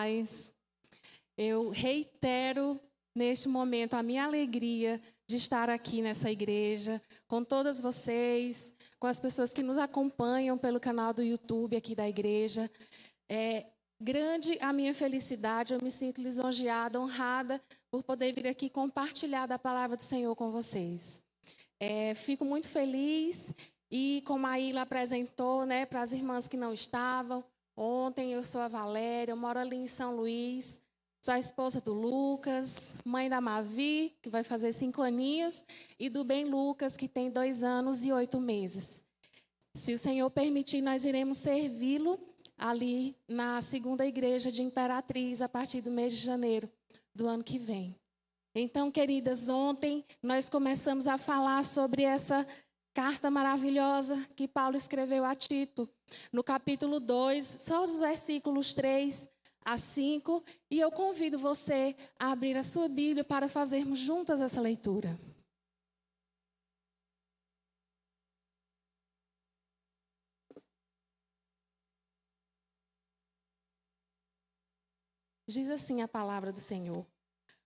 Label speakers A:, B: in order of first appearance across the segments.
A: paz. Eu reitero neste momento a minha alegria de estar aqui nessa igreja, com todas vocês, com as pessoas que nos acompanham pelo canal do YouTube aqui da igreja. É grande a minha felicidade, eu me sinto lisonjeada, honrada por poder vir aqui compartilhar da palavra do Senhor com vocês. Fico muito feliz e, como a Ilha apresentou, para as irmãs que não estavam, ontem eu sou a Valéria, eu moro ali em São Luís, sou a esposa do Lucas, mãe da Mavi, que vai fazer 5 aninhos, e do Ben Lucas, que tem 2 anos e 8 meses. Se o Senhor permitir, nós iremos servi-lo ali na 2ª igreja de Imperatriz, a partir do mês de janeiro do ano que vem. Então, queridas, ontem nós começamos a falar sobre essa carta maravilhosa que Paulo escreveu a Tito, no capítulo 2, só os versículos 3 a 5, e eu convido você a abrir a sua Bíblia para fazermos juntas essa leitura. Diz assim a palavra do Senhor: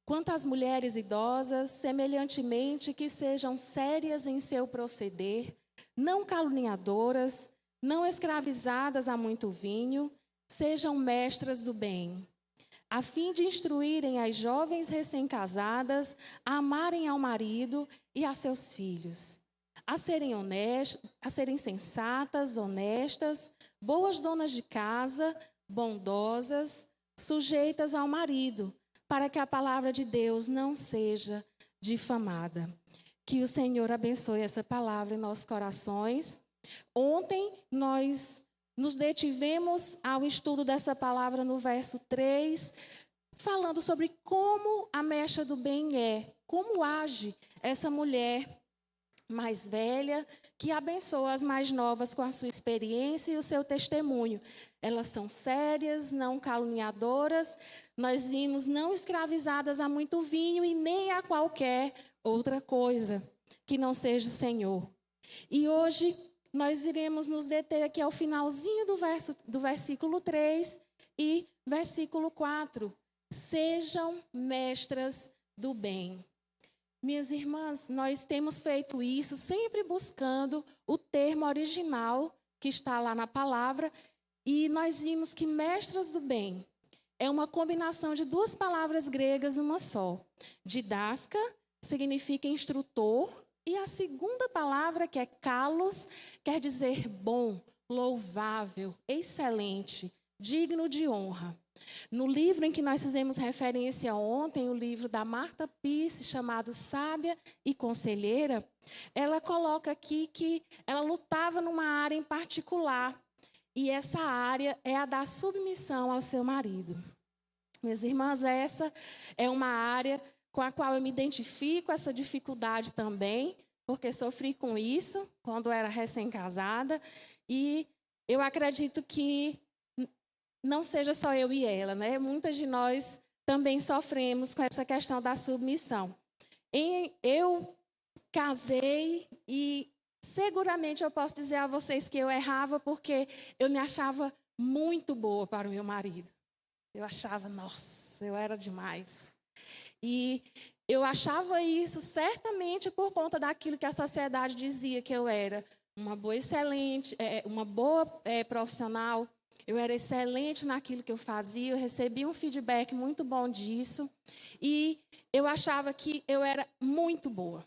A: quanto às mulheres idosas, semelhantemente que sejam sérias em seu proceder, não caluniadoras, não escravizadas a muito vinho, sejam mestras do bem, a fim de instruírem as jovens recém-casadas a amarem ao marido e a seus filhos, a serem sensatas, honestas, boas donas de casa, bondosas, sujeitas ao marido, para que a palavra de Deus não seja difamada. Que o Senhor abençoe essa palavra em nossos corações. Ontem nós nos detivemos ao estudo dessa palavra no verso 3, falando sobre como a mestra do bem como age essa mulher mais velha, que abençoa as mais novas com a sua experiência e o seu testemunho. Elas são sérias, não caluniadoras, nós vimos não escravizadas a muito vinho e nem a qualquer outra coisa que não seja o Senhor. E hoje nós iremos nos deter aqui ao finalzinho do versículo 3 e versículo 4. Sejam mestras do bem. Minhas irmãs, nós temos feito isso sempre buscando o termo original que está lá na palavra, e nós vimos que mestras do bem é uma combinação de 2 palavras gregas numa só. Didaska significa instrutor, e a segunda palavra, que é kalos, quer dizer bom, louvável, excelente, digno de honra. No livro em que nós fizemos referência ontem, o livro da Marta Pisse, chamado Sábia e Conselheira, ela coloca aqui que ela lutava numa área em particular, e essa área é a da submissão ao seu marido. Minhas irmãs, essa é uma área com a qual eu me identifico, essa dificuldade também, porque sofri com isso quando era recém-casada, e eu acredito que não seja só eu e ela, Muitas de nós também sofremos com essa questão da submissão. Eu casei e seguramente eu posso dizer a vocês que eu errava porque eu me achava muito boa para o meu marido. Eu achava, nossa, eu era demais. E eu achava isso certamente por conta daquilo que a sociedade dizia que eu era. Uma boa excelente, uma boa profissional. Eu era excelente naquilo que eu fazia, eu recebia um feedback muito bom disso. E eu achava que eu era muito boa.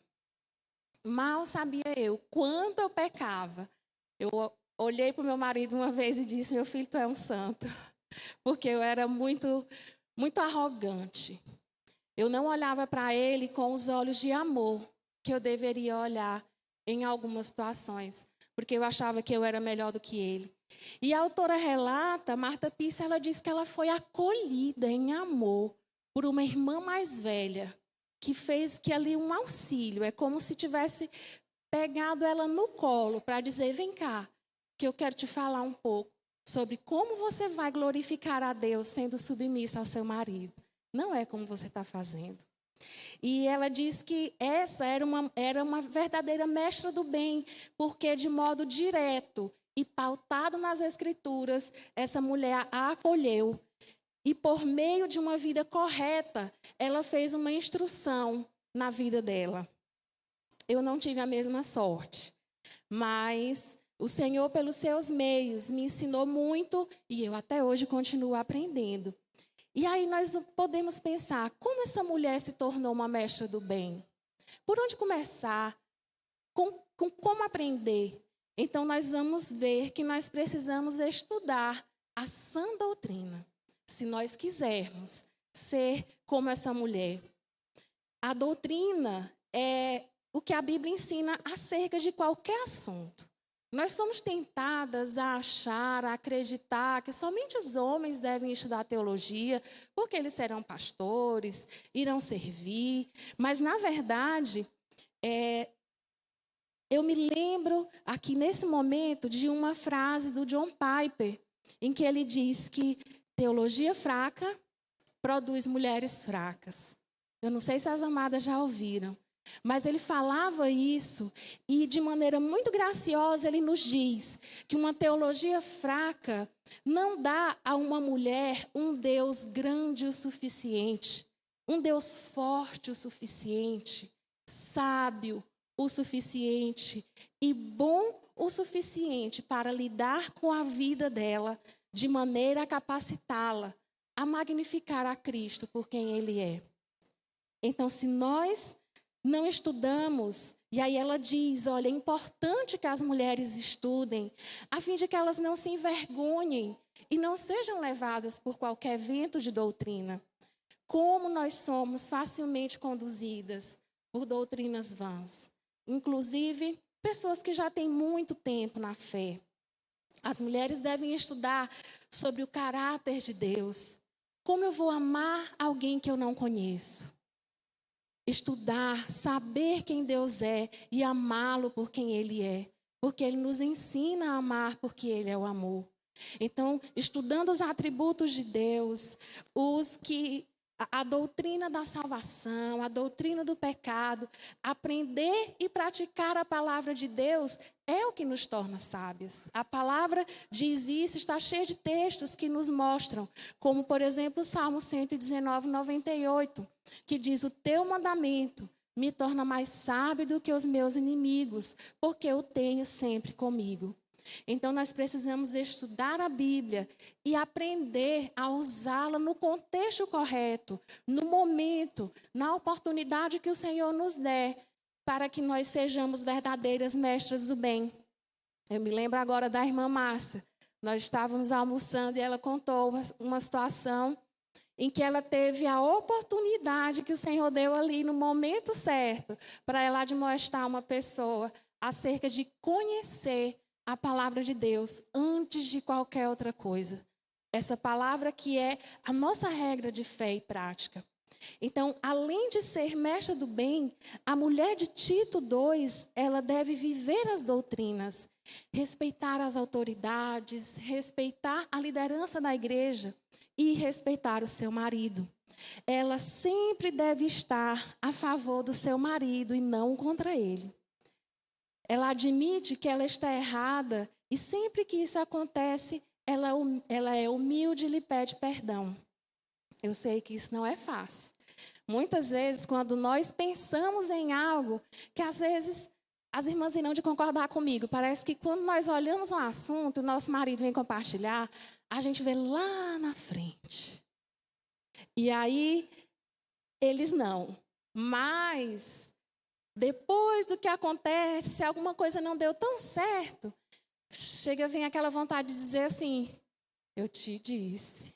A: Mal sabia eu quanto eu pecava. Eu olhei para o meu marido uma vez e disse: meu filho, tu é um santo. Porque eu era muito, muito arrogante. Eu não olhava para ele com os olhos de amor que eu deveria olhar em algumas situações, porque eu achava que eu era melhor do que ele. E a autora relata, Marta Pisse, ela diz que ela foi acolhida em amor por uma irmã mais velha, que fez que ali um auxílio, é como se tivesse pegado ela no colo para dizer: vem cá, que eu quero te falar um pouco sobre como você vai glorificar a Deus sendo submissa ao seu marido. Não é como você está fazendo. E ela diz que essa era uma verdadeira mestra do bem, porque de modo direto e pautado nas Escrituras, essa mulher a acolheu e por meio de uma vida correta, ela fez uma instrução na vida dela. Eu não tive a mesma sorte, mas o Senhor, pelos seus meios, me ensinou muito e eu até hoje continuo aprendendo. E aí nós podemos pensar, como essa mulher se tornou uma mestra do bem? Por onde começar? Como aprender? Então nós vamos ver que nós precisamos estudar a sã doutrina, se nós quisermos ser como essa mulher. A doutrina é o que a Bíblia ensina acerca de qualquer assunto. Nós somos tentadas a achar, a acreditar que somente os homens devem estudar teologia, porque eles serão pastores, irão servir. Mas, na verdade, eu me lembro aqui nesse momento de uma frase do John Piper, em que ele diz que teologia fraca produz mulheres fracas. Eu não sei se as amadas já ouviram. Mas ele falava isso e, de maneira muito graciosa, ele nos diz que uma teologia fraca não dá a uma mulher um Deus grande o suficiente, um Deus forte o suficiente, sábio o suficiente e bom o suficiente para lidar com a vida dela de maneira a capacitá-la a magnificar a Cristo por quem Ele é. Então, se nós não estudamos, e aí ela diz, olha, é importante que as mulheres estudem, a fim de que elas não se envergonhem e não sejam levadas por qualquer vento de doutrina. Como nós somos facilmente conduzidas por doutrinas vãs. Inclusive, pessoas que já têm muito tempo na fé. As mulheres devem estudar sobre o caráter de Deus. Como eu vou amar alguém que eu não conheço? Estudar, saber quem Deus é e amá-lo por quem Ele é. Porque Ele nos ensina a amar porque Ele é o amor. Então, estudando os atributos de Deus, a doutrina da salvação, a doutrina do pecado, aprender e praticar a palavra de Deus é o que nos torna sábias. A palavra diz isso, está cheia de textos que nos mostram, como, por exemplo, o Salmo 119, 98, que diz: o teu mandamento me torna mais sábio do que os meus inimigos, porque eu tenho sempre comigo. Então, nós precisamos estudar a Bíblia e aprender a usá-la no contexto correto, no momento, na oportunidade que o Senhor nos der, para que nós sejamos verdadeiras mestras do bem. Eu me lembro agora da irmã Márcia. Nós estávamos almoçando e ela contou uma situação em que ela teve a oportunidade que o Senhor deu ali no momento certo para ela admoestar uma pessoa acerca de conhecer a palavra de Deus antes de qualquer outra coisa. Essa palavra que é a nossa regra de fé e prática. Então, além de ser mestra do bem, a mulher de Tito 2, ela deve viver as doutrinas, respeitar as autoridades, respeitar a liderança da igreja e respeitar o seu marido. Ela sempre deve estar a favor do seu marido e não contra ele. Ela admite que ela está errada e sempre que isso acontece, ela é humilde e lhe pede perdão. Eu sei que isso não é fácil. Muitas vezes, quando nós pensamos em algo, que às vezes as irmãs irão de concordar comigo, parece que quando nós olhamos um assunto, o nosso marido vem compartilhar, a gente vê lá na frente. E aí, eles não. Mas depois do que acontece, se alguma coisa não deu tão certo, vem aquela vontade de dizer assim: eu te disse.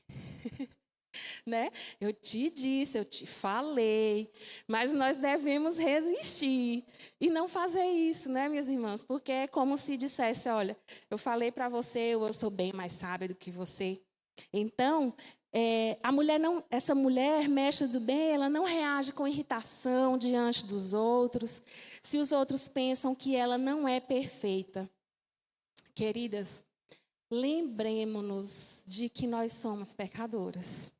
A: Né? Eu te disse, eu te falei, mas nós devemos resistir e não fazer isso, né, minhas irmãs? Porque é como se dissesse: olha, eu falei para você, eu sou bem mais sábia do que você. Então, essa mulher, mestra do bem, ela não reage com irritação diante dos outros, se os outros pensam que ela não é perfeita. Queridas, lembremos-nos de que nós somos pecadoras.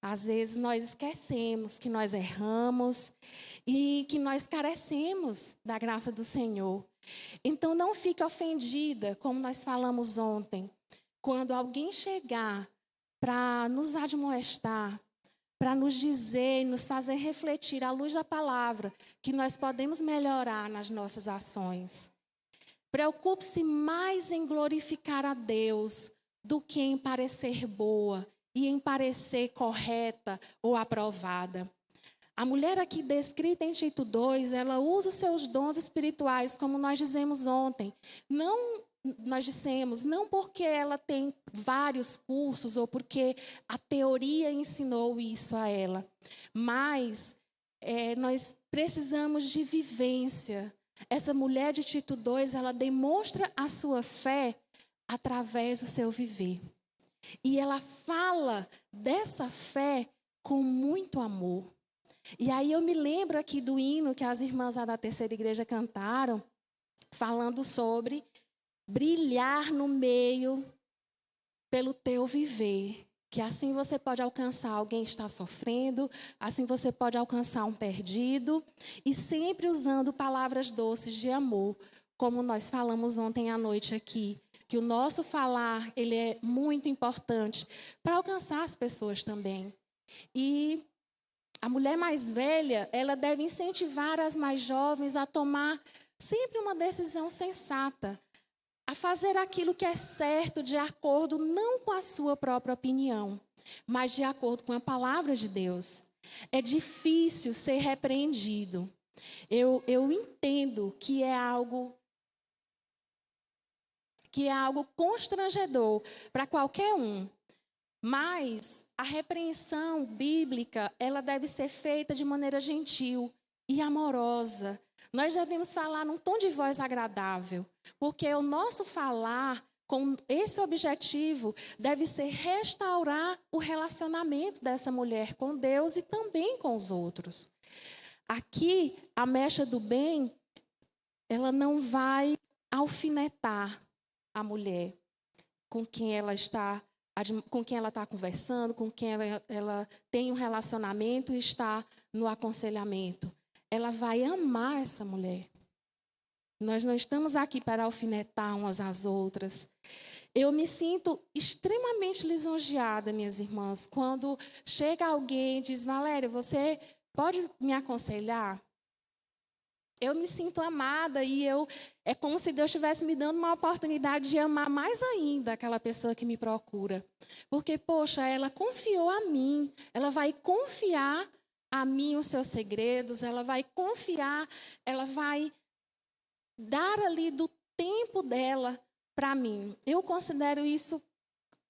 A: Às vezes nós esquecemos que nós erramos e que nós carecemos da graça do Senhor. Então não fique ofendida, como nós falamos ontem, quando alguém chegar para nos admoestar, para nos dizer, nos fazer refletir à luz da palavra, que nós podemos melhorar nas nossas ações. Preocupe-se mais em glorificar a Deus do que em parecer boa e em parecer correta ou aprovada. A mulher aqui descrita em Tito 2, ela usa os seus dons espirituais, como nós dizemos ontem. Não porque ela tem vários cursos ou porque a teoria ensinou isso a ela, mas nós precisamos de vivência. Essa mulher de Tito 2, ela demonstra a sua fé através do seu viver. E ela fala dessa fé com muito amor. E aí eu me lembro aqui do hino que as irmãs da terceira igreja cantaram, falando sobre brilhar no meio pelo teu viver. Que assim você pode alcançar alguém que está sofrendo, assim você pode alcançar um perdido, e sempre usando palavras doces de amor, como nós falamos ontem à noite aqui, que o nosso falar ele é muito importante para alcançar as pessoas também. E a mulher mais velha, ela deve incentivar as mais jovens a tomar sempre uma decisão sensata, a fazer aquilo que é certo de acordo não com a sua própria opinião, mas de acordo com a palavra de Deus. É difícil ser repreendido. Eu entendo que é algo constrangedor para qualquer um. Mas a repreensão bíblica, ela deve ser feita de maneira gentil e amorosa. Nós devemos falar num tom de voz agradável, porque o nosso falar com esse objetivo deve ser restaurar o relacionamento dessa mulher com Deus e também com os outros. Aqui, a mecha do bem, ela não vai alfinetar a mulher com quem ela está conversando, com quem ela tem um relacionamento e está no aconselhamento. Ela vai amar essa mulher. Nós não estamos aqui para alfinetar umas às outras. Eu me sinto extremamente lisonjeada, minhas irmãs, quando chega alguém e diz: Valéria, você pode me aconselhar? Eu me sinto amada e é como se Deus estivesse me dando uma oportunidade de amar mais ainda aquela pessoa que me procura. Porque, poxa, ela confiou a mim, ela vai confiar a mim os seus segredos, ela vai confiar, ela vai dar ali do tempo dela para mim. Eu considero isso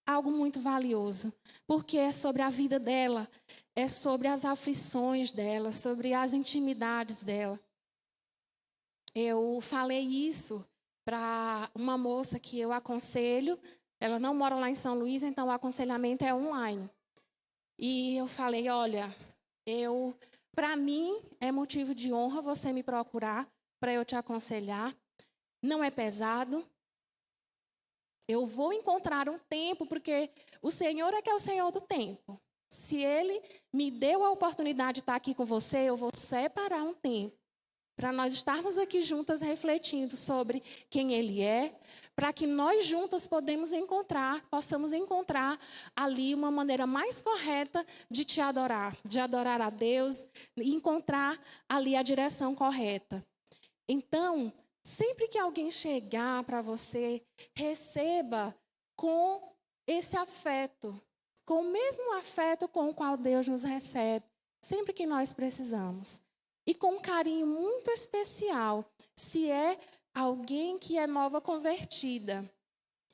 A: algo muito valioso, porque é sobre a vida dela, é sobre as aflições dela, sobre as intimidades dela. Eu falei isso para uma moça que eu aconselho. Ela não mora lá em São Luís, então o aconselhamento é online. E eu falei, olha, para mim é motivo de honra você me procurar para eu te aconselhar. Não é pesado. Eu vou encontrar um tempo, porque o Senhor é que é o Senhor do tempo. Se Ele me deu a oportunidade de estar aqui com você, eu vou separar um tempo para nós estarmos aqui juntas refletindo sobre quem Ele é, para que nós juntas possamos encontrar ali uma maneira mais correta de te adorar, de adorar a Deus, e encontrar ali a direção correta. Então, sempre que alguém chegar para você, receba com esse afeto, com o mesmo afeto com o qual Deus nos recebe, sempre que nós precisamos. E com um carinho muito especial, se é alguém que é nova convertida.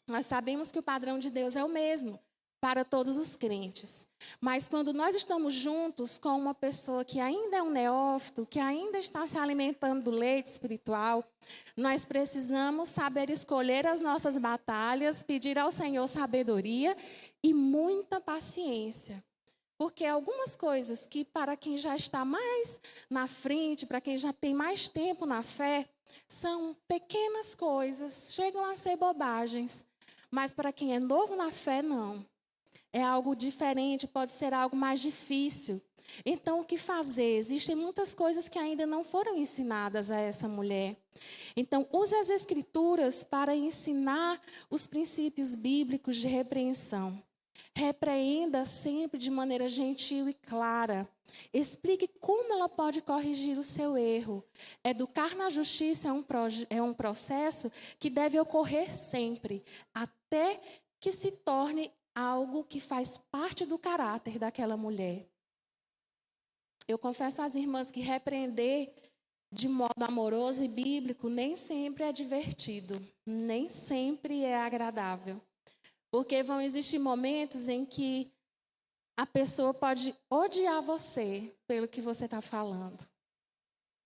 A: Nós sabemos que o padrão de Deus é o mesmo para todos os crentes. Mas quando nós estamos juntos com uma pessoa que ainda é um neófito, que ainda está se alimentando do leite espiritual, nós precisamos saber escolher as nossas batalhas, pedir ao Senhor sabedoria e muita paciência. Porque algumas coisas que para quem já está mais na frente, para quem já tem mais tempo na fé, são pequenas coisas, chegam a ser bobagens. Mas para quem é novo na fé, não. É algo diferente, pode ser algo mais difícil. Então, o que fazer? Existem muitas coisas que ainda não foram ensinadas a essa mulher. Então, use as Escrituras para ensinar os princípios bíblicos de repreensão. Repreenda sempre de maneira gentil e clara. Explique como ela pode corrigir o seu erro. Educar na justiça é um processo que deve ocorrer sempre, até que se torne algo que faz parte do caráter daquela mulher. Eu confesso às irmãs que repreender de modo amoroso e bíblico nem sempre é divertido, nem sempre é agradável. Porque vão existir momentos em que a pessoa pode odiar você pelo que você está falando,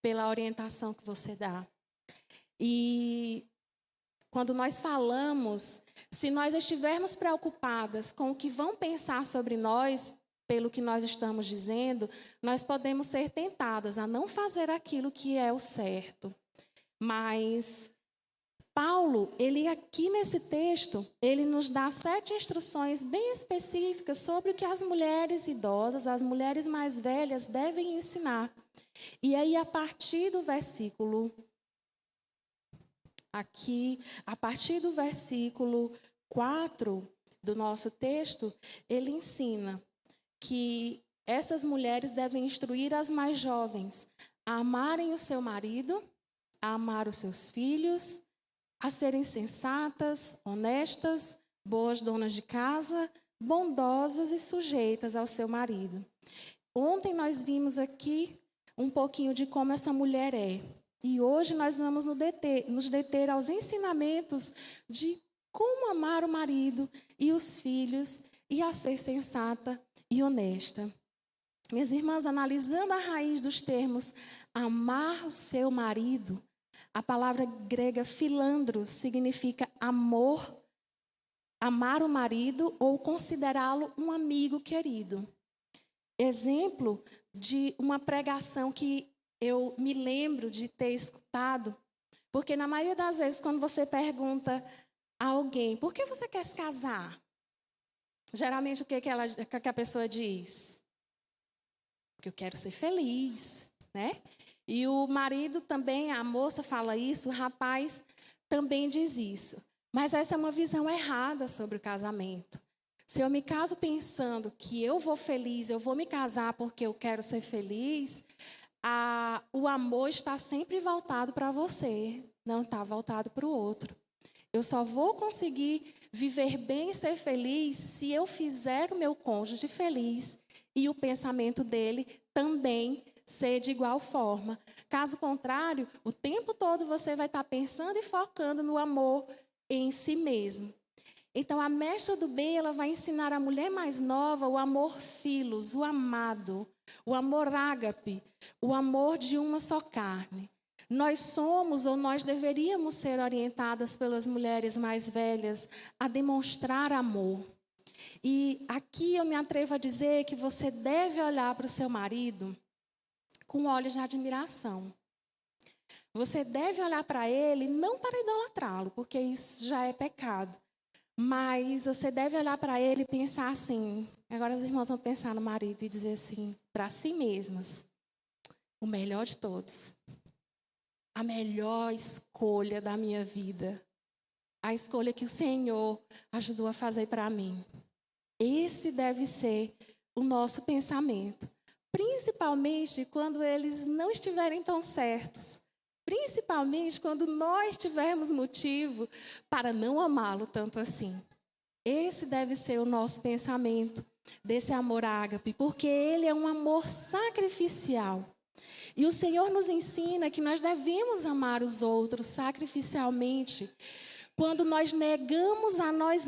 A: pela orientação que você dá. E quando nós falamos, se nós estivermos preocupadas com o que vão pensar sobre nós, pelo que nós estamos dizendo, nós podemos ser tentadas a não fazer aquilo que é o certo. Mas Paulo, ele aqui nesse texto, ele nos dá 7 instruções bem específicas sobre o que as mulheres idosas, as mulheres mais velhas devem ensinar. E aí, a partir do versículo 4 do nosso texto, ele ensina que essas mulheres devem instruir as mais jovens a amarem o seu marido, a amar os seus filhos, a serem sensatas, honestas, boas donas de casa, bondosas e sujeitas ao seu marido. Ontem nós vimos aqui um pouquinho de como essa mulher é. E hoje nós vamos nos deter aos ensinamentos de como amar o marido e os filhos e a ser sensata e honesta. Minhas irmãs, analisando a raiz dos termos amar o seu marido, a palavra grega filandros significa amor, amar o marido ou considerá-lo um amigo querido. Exemplo de uma pregação que eu me lembro de ter escutado, porque na maioria das vezes quando você pergunta a alguém, por que você quer se casar? Geralmente o que a pessoa diz? Porque eu quero ser feliz, né? E o marido também, a moça fala isso, o rapaz também diz isso. Mas essa é uma visão errada sobre o casamento. Se eu me caso pensando que eu vou feliz, eu vou me casar porque eu quero ser feliz, o amor está sempre voltado para você, não está voltado para o outro. Eu só vou conseguir viver bem e ser feliz se eu fizer o meu cônjuge feliz e o pensamento dele também ser de igual forma. Caso contrário, o tempo todo você vai estar pensando e focando no amor em si mesmo. Então, a mestra do bem, ela vai ensinar a mulher mais nova o amor filos, o amado, o amor ágape, o amor de uma só carne. Nós somos ou nós deveríamos ser orientadas pelas mulheres mais velhas a demonstrar amor. E aqui eu me atrevo a dizer que você deve olhar para o seu marido com olhos de admiração. Você deve olhar para ele não para idolatrá-lo, porque isso já é pecado. Mas você deve olhar para ele e pensar assim. Agora as irmãs vão pensar no marido e dizer assim, para si mesmas: o melhor de todos. A melhor escolha da minha vida. A escolha que o Senhor ajudou a fazer para mim. Esse deve ser o nosso pensamento. Principalmente quando eles não estiverem tão certos. Principalmente quando nós tivermos motivo para não amá-lo tanto assim. Esse deve ser o nosso pensamento desse amor ágape, porque ele é um amor sacrificial. E o Senhor nos ensina que nós devemos amar os outros sacrificialmente. Quando nós negamos a nós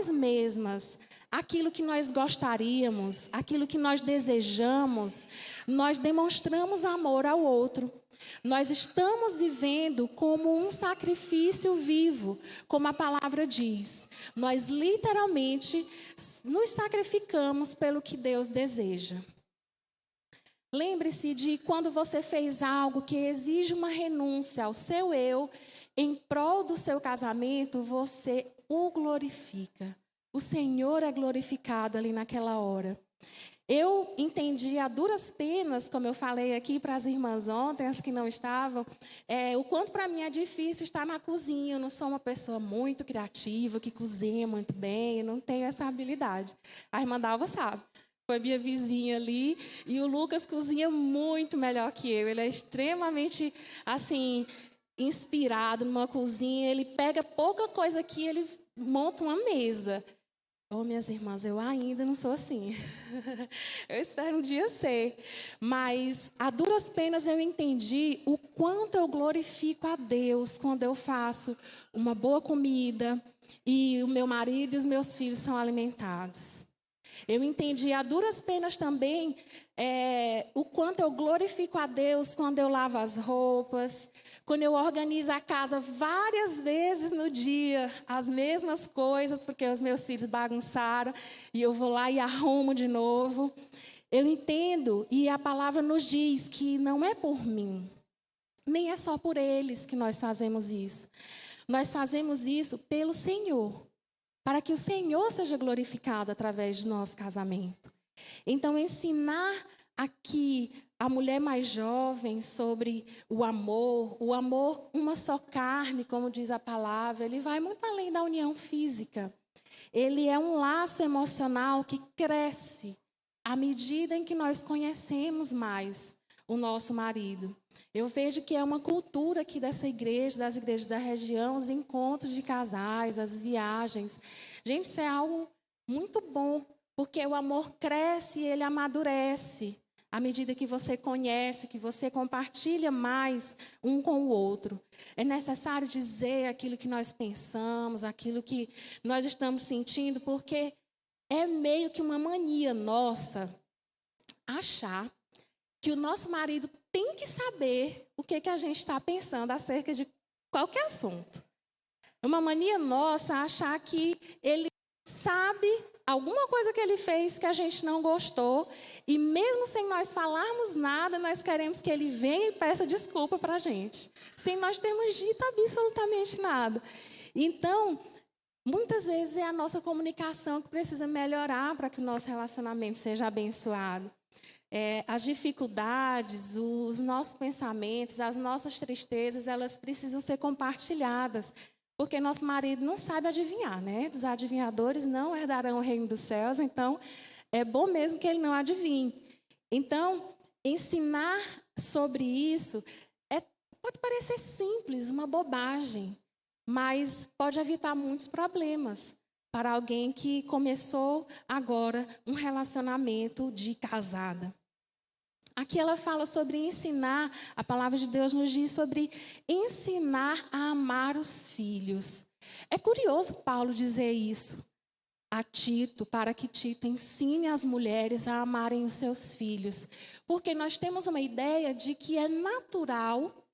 A: mesmas aquilo que nós gostaríamos, aquilo que nós desejamos, nós demonstramos amor ao outro. Nós estamos vivendo como um sacrifício vivo, como a palavra diz. Nós literalmente nos sacrificamos pelo que Deus deseja. Lembre-se de quando você fez algo que exige uma renúncia ao seu eu, em prol do seu casamento, você o glorifica. O Senhor é glorificado ali naquela hora. Eu entendi a duras penas, como eu falei aqui para as irmãs ontem, as que não estavam, o quanto para mim é difícil estar na cozinha. Eu não sou uma pessoa muito criativa, que cozinha muito bem, eu não tenho essa habilidade. A irmã Dalva sabe. Foi minha vizinha ali, e o Lucas cozinha muito melhor que eu. Ele é extremamente, assim, inspirado numa cozinha. Ele pega pouca coisa aqui, ele monta uma mesa. Oh, minhas irmãs, eu ainda não sou assim. Eu espero um dia ser. Mas, a duras penas, eu entendi o quanto eu glorifico a Deus quando eu faço uma boa comida e o meu marido e os meus filhos são alimentados. Eu entendi a duras penas também o quanto eu glorifico a Deus quando eu lavo as roupas, quando eu organizo a casa várias vezes no dia, as mesmas coisas, porque os meus filhos bagunçaram, e eu vou lá e arrumo de novo. Eu entendo, e a palavra nos diz que não é por mim, nem é só por eles que nós fazemos isso. Nós fazemos isso pelo Senhor, para que o Senhor seja glorificado através do nosso casamento. Então, ensinar aqui a mulher mais jovem sobre o amor, uma só carne, como diz a palavra, ele vai muito além da união física. Ele é um laço emocional que cresce à medida em que nós conhecemos mais o nosso marido. Eu vejo que é uma cultura aqui dessa igreja, das igrejas da região, os encontros de casais, as viagens. Gente, isso é algo muito bom, porque o amor cresce e ele amadurece à medida que você conhece, que você compartilha mais um com o outro. É necessário dizer aquilo que nós pensamos, aquilo que nós estamos sentindo, porque é meio que uma mania nossa achar que o nosso marido tem que saber o que a gente está pensando acerca de qualquer assunto. É uma mania nossa achar que ele sabe alguma coisa que ele fez que a gente não gostou, e mesmo sem nós falarmos nada, nós queremos que ele venha e peça desculpa para a gente, sem nós termos dito absolutamente nada. Então, muitas vezes é a nossa comunicação que precisa melhorar para que o nosso relacionamento seja abençoado. As dificuldades, os nossos pensamentos, as nossas tristezas, elas precisam ser compartilhadas, porque nosso marido não sabe adivinhar, né? Os adivinhadores não herdarão o reino dos céus, então é bom mesmo que ele não adivinhe. Então, ensinar sobre isso pode parecer simples, uma bobagem, mas pode evitar muitos problemas para alguém que começou agora um relacionamento de casada. Aqui ela fala sobre ensinar, a palavra de Deus nos diz sobre ensinar a amar os filhos. É curioso Paulo dizer isso a Tito, para que Tito ensine as mulheres a amarem os seus filhos. Porque nós temos uma ideia de que é natural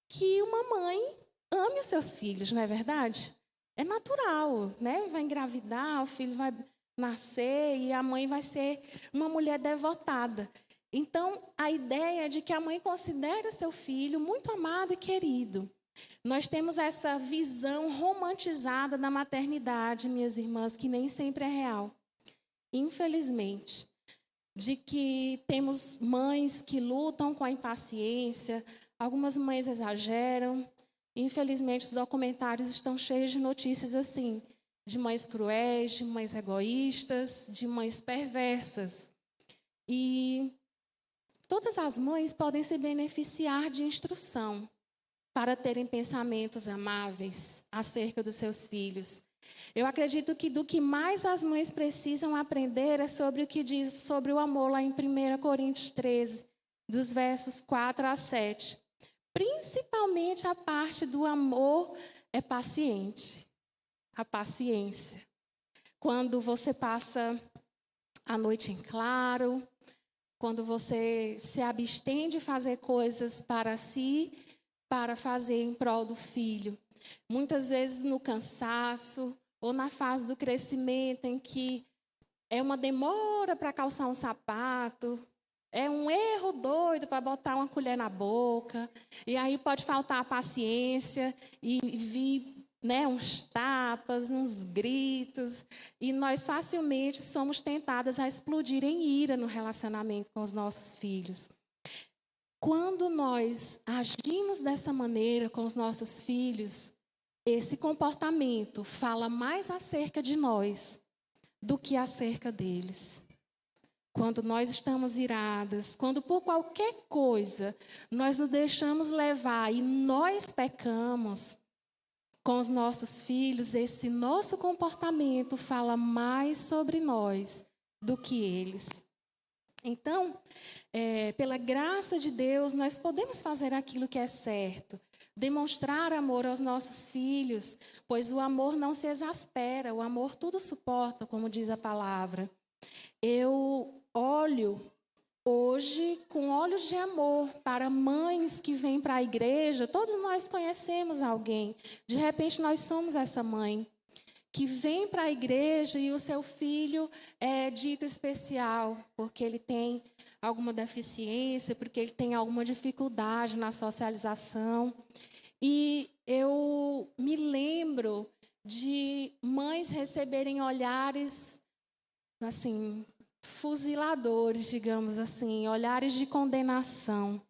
A: que uma mãe ame os seus filhos, não é verdade? É natural, né? Vai engravidar, o filho vai nascer e a mãe vai ser uma mulher devotada. Então, a ideia é de que a mãe considere o seu filho muito amado e querido. Nós temos essa visão romantizada da maternidade, minhas irmãs, que nem sempre é real. Infelizmente, de que temos mães que lutam com a impaciência, algumas mães exageram. Infelizmente, os documentários estão cheios de notícias assim, de mães cruéis, de mães egoístas, de mães perversas. E todas as mães podem se beneficiar de instrução para terem pensamentos amáveis acerca dos seus filhos. Eu acredito que do que mais as mães precisam aprender é sobre o que diz sobre o amor lá em 1 Coríntios 13, dos versos 4 a 7. Principalmente a parte do amor é paciente, a paciência. Quando você passa a noite em claro, quando você se abstém de fazer coisas para si, para fazer em prol do filho. Muitas vezes no cansaço ou na fase do crescimento em que é uma demora para calçar um sapato, é um erro doido para botar uma colher na boca, e aí pode faltar a paciência e vir né, uns tapas, uns gritos, e nós facilmente somos tentadas a explodir em ira no relacionamento com os nossos filhos. Quando nós agimos dessa maneira com os nossos filhos, esse comportamento fala mais acerca de nós do que acerca deles. Quando nós estamos iradas, quando por qualquer coisa nós nos deixamos levar e nós pecamos com os nossos filhos, esse nosso comportamento fala mais sobre nós do que eles. Então, pela graça de Deus, nós podemos fazer aquilo que é certo, demonstrar amor aos nossos filhos, pois o amor não se exaspera, o amor tudo suporta, como diz a palavra. Eu olho hoje com olhos de amor para mães que vêm para a igreja. Todos nós conhecemos alguém, de repente nós somos essa mãe, que vem para a igreja e o seu filho é dito especial, porque ele tem alguma deficiência, porque ele tem alguma dificuldade na socialização. E eu me lembro de mães receberem olhares, assim, fuziladores, digamos assim, olhares de condenação.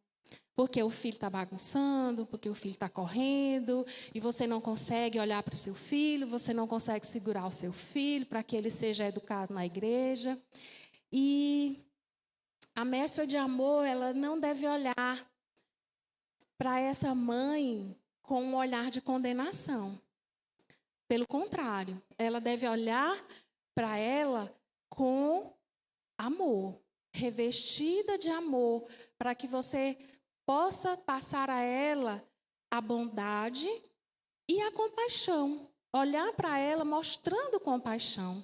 A: Porque o filho está bagunçando, porque o filho está correndo, e você não consegue olhar para o seu filho, você não consegue segurar o seu filho para que ele seja educado na igreja. E a mestra de amor, ela não deve olhar para essa mãe com um olhar de condenação. Pelo contrário, ela deve olhar para ela com amor, revestida de amor, para que você possa passar a ela a bondade e a compaixão. Olhar para ela mostrando compaixão,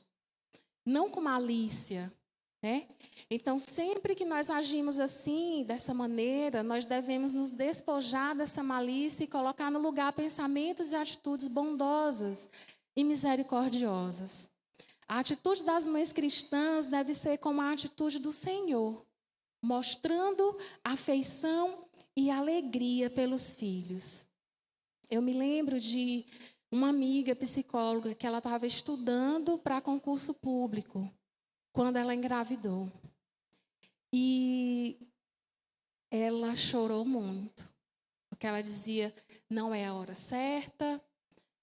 A: não com malícia, né? Então, sempre que nós agimos assim, dessa maneira, nós devemos nos despojar dessa malícia e colocar no lugar pensamentos e atitudes bondosas e misericordiosas. A atitude das mães cristãs deve ser como a atitude do Senhor, mostrando afeição e alegria pelos filhos. Eu me lembro de uma amiga psicóloga que ela estava estudando para concurso público quando ela engravidou. E ela chorou muito, porque ela dizia, não é a hora certa,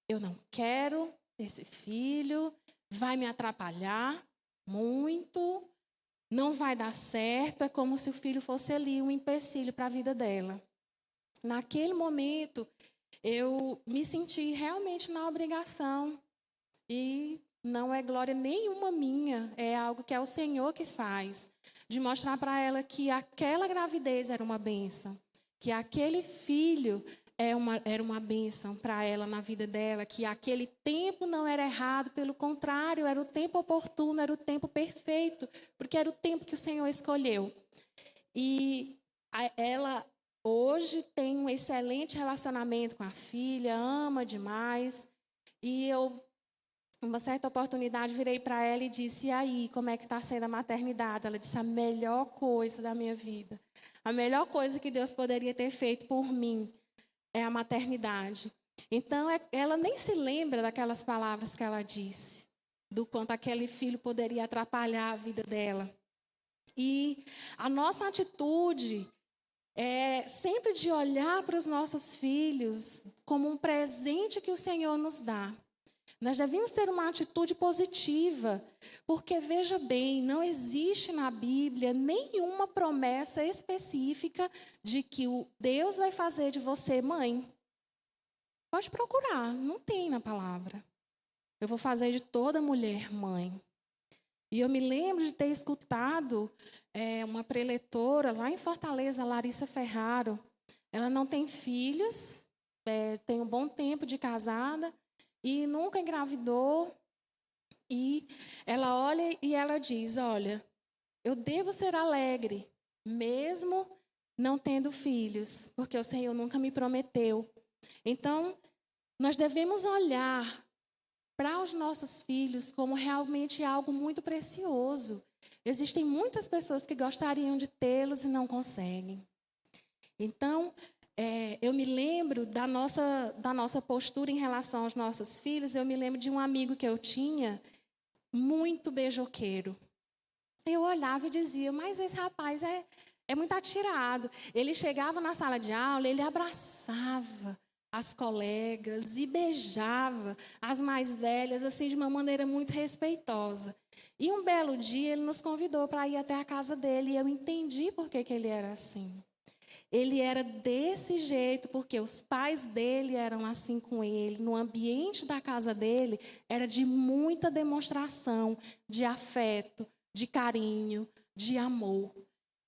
A: eu não quero esse filho, vai me atrapalhar muito, não vai dar certo, é como se o filho fosse ali um empecilho para a vida dela. Naquele momento, eu me senti realmente na obrigação, e não é glória nenhuma minha, é algo que é o Senhor que faz, de mostrar para ela que aquela gravidez era uma bênção, que aquele filho era uma bênção para ela na vida dela, que aquele tempo não era errado, pelo contrário, era o tempo oportuno, era o tempo perfeito, porque era o tempo que o Senhor escolheu. E ela hoje tem um excelente relacionamento com a filha, ama demais. E eu, uma certa oportunidade, virei para ela e disse, e aí, como é que está sendo a maternidade? Ela disse, a melhor coisa da minha vida. A melhor coisa que Deus poderia ter feito por mim é a maternidade. Então, ela nem se lembra daquelas palavras que ela disse, do quanto aquele filho poderia atrapalhar a vida dela. E a nossa atitude é sempre de olhar para os nossos filhos como um presente que o Senhor nos dá. Nós devemos ter uma atitude positiva, porque, veja bem, não existe na Bíblia nenhuma promessa específica de que o Deus vai fazer de você mãe. Pode procurar, não tem na palavra. Eu vou fazer de toda mulher mãe. E eu me lembro de ter escutado uma preletora lá em Fortaleza, Larissa Ferraro. Ela não tem filhos, tem um bom tempo de casada e nunca engravidou. E ela olha e ela diz, olha, eu devo ser alegre, mesmo não tendo filhos, porque o Senhor nunca me prometeu. Então, nós devemos olhar para os nossos filhos como realmente algo muito precioso. Existem muitas pessoas que gostariam de tê-los e não conseguem. Então, eu me lembro da nossa postura em relação aos nossos filhos. Eu me lembro de um amigo que eu tinha, muito beijoqueiro. Eu olhava e dizia, mas esse rapaz é muito atirado. Ele chegava na sala de aula, ele abraçava as colegas e beijava as mais velhas, assim, de uma maneira muito respeitosa. E um belo dia ele nos convidou para ir até a casa dele, e eu entendi por que ele era assim. Ele era desse jeito porque os pais dele eram assim com ele. No ambiente da casa dele era de muita demonstração de afeto, de carinho, de amor.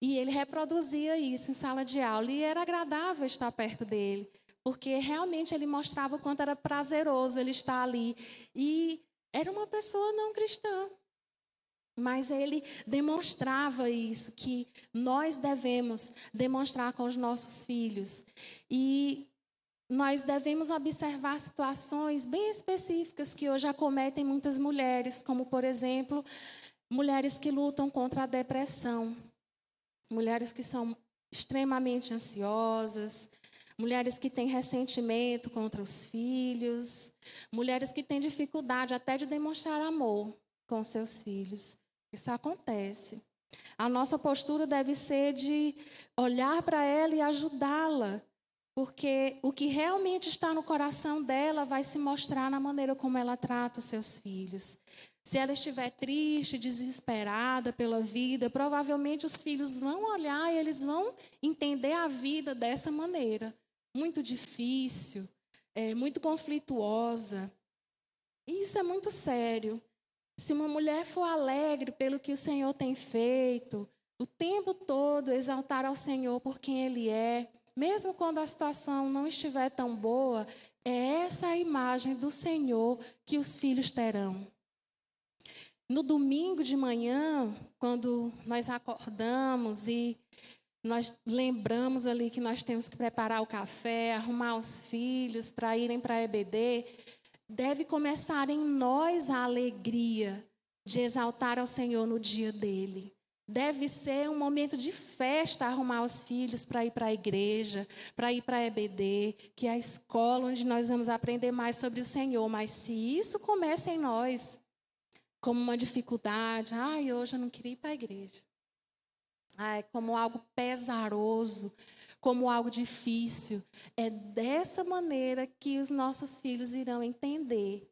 A: E ele reproduzia isso em sala de aula. E era agradável estar perto dele, porque realmente ele mostrava o quanto era prazeroso ele estar ali. E era uma pessoa não cristã. Mas ele demonstrava isso, que nós devemos demonstrar com os nossos filhos. E nós devemos observar situações bem específicas que hoje acometem muitas mulheres, como, por exemplo, mulheres que lutam contra a depressão, mulheres que são extremamente ansiosas, mulheres que têm ressentimento contra os filhos, mulheres que têm dificuldade até de demonstrar amor com seus filhos. Isso acontece. A nossa postura deve ser de olhar para ela e ajudá-la, porque o que realmente está no coração dela vai se mostrar na maneira como ela trata os seus filhos. Se ela estiver triste, desesperada pela vida, provavelmente os filhos vão olhar e eles vão entender a vida dessa maneira. Muito difícil, muito conflituosa. Isso é muito sério. Se uma mulher for alegre pelo que o Senhor tem feito, o tempo todo exaltar ao Senhor por quem Ele é, mesmo quando a situação não estiver tão boa, é essa a imagem do Senhor que os filhos terão. No domingo de manhã, quando nós acordamos e nós lembramos ali que nós temos que preparar o café, arrumar os filhos para irem para a EBD, deve começar em nós a alegria de exaltar ao Senhor no dia dele. Deve ser um momento de festa arrumar os filhos para ir para a igreja, para ir para a EBD, que é a escola onde nós vamos aprender mais sobre o Senhor. Mas se isso começa em nós, como uma dificuldade, hoje eu não queria ir para a igreja. Como algo pesaroso, como algo difícil. É dessa maneira que os nossos filhos irão entender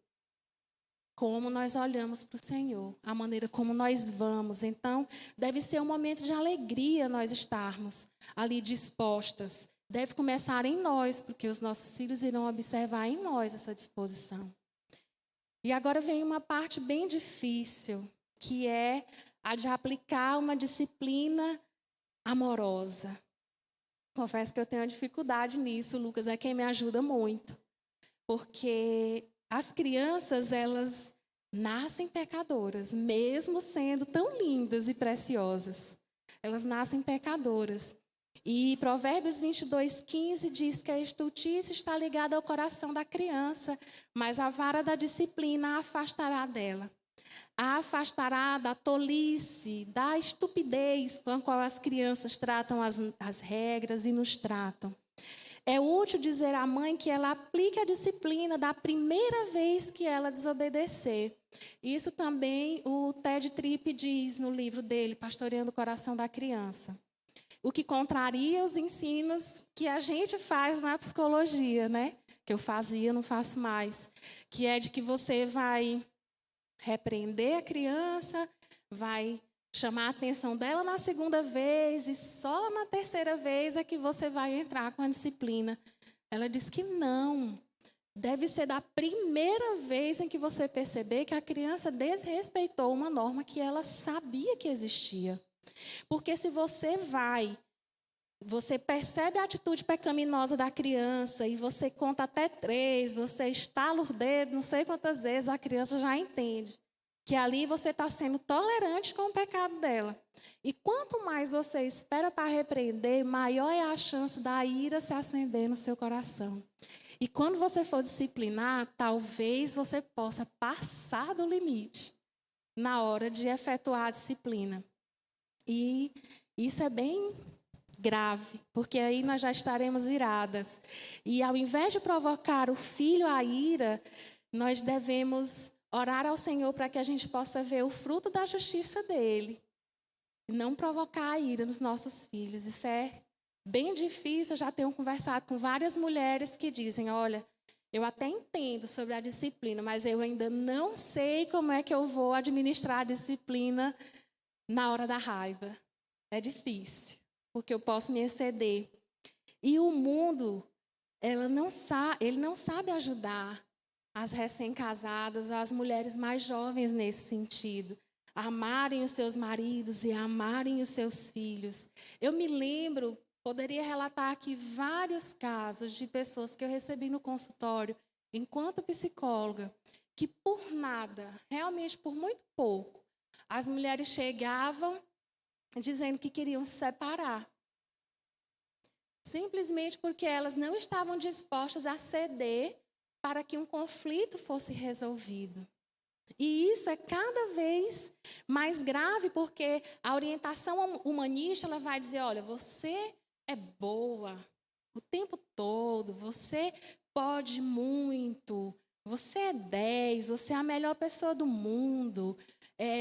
A: como nós olhamos para o Senhor, a maneira como nós vamos. Então, deve ser um momento de alegria nós estarmos ali dispostas. Deve começar em nós, porque os nossos filhos irão observar em nós essa disposição. E agora vem uma parte bem difícil, que é a de aplicar uma disciplina amorosa. Confesso que eu tenho dificuldade nisso, Lucas é quem me ajuda muito. Porque as crianças, elas nascem pecadoras, mesmo sendo tão lindas e preciosas. Elas nascem pecadoras. E Provérbios 22:15 diz que a estultice está ligada ao coração da criança, mas a vara da disciplina a afastará dela. A afastará da tolice, da estupidez com a qual as crianças tratam as regras e nos tratam. É útil dizer à mãe que ela aplique a disciplina da primeira vez que ela desobedecer. Isso também o Ted Tripp diz no livro dele, Pastoreando o Coração da Criança. O que contraria os ensinos que a gente faz na psicologia, né? Que eu fazia, não faço mais. Que é de que você vai repreender a criança, vai chamar a atenção dela na segunda vez e só na terceira vez é que você vai entrar com a disciplina. Ela diz que não. Deve ser da primeira vez em que você perceber que a criança desrespeitou uma norma que ela sabia que existia. Porque se você percebe a atitude pecaminosa da criança e você conta até 3, você estala o dedo, não sei quantas vezes, a criança já entende que ali você está sendo tolerante com o pecado dela. E quanto mais você espera para repreender, maior é a chance da ira se acender no seu coração. E quando você for disciplinar, talvez você possa passar do limite na hora de efetuar a disciplina. E isso é bem grave, porque aí nós já estaremos iradas. E ao invés de provocar o filho à ira, nós devemos orar ao Senhor para que a gente possa ver o fruto da justiça dele. E não provocar a ira nos nossos filhos. Isso é bem difícil. Eu já tenho conversado com várias mulheres que dizem, olha, eu até entendo sobre a disciplina, mas eu ainda não sei como é que eu vou administrar a disciplina na hora da raiva. É difícil, porque eu posso me exceder. E o mundo, ele não sabe ajudar as recém-casadas, as mulheres mais jovens nesse sentido. Amarem os seus maridos e amarem os seus filhos. Eu me lembro, poderia relatar aqui vários casos de pessoas que eu recebi no consultório, enquanto psicóloga, que por nada, realmente por muito pouco, as mulheres chegavam dizendo que queriam se separar. Simplesmente porque elas não estavam dispostas a ceder para que um conflito fosse resolvido. E isso é cada vez mais grave, porque a orientação humanista ela vai dizer, olha, você é boa o tempo todo, você pode muito, você é 10, você é a melhor pessoa do mundo,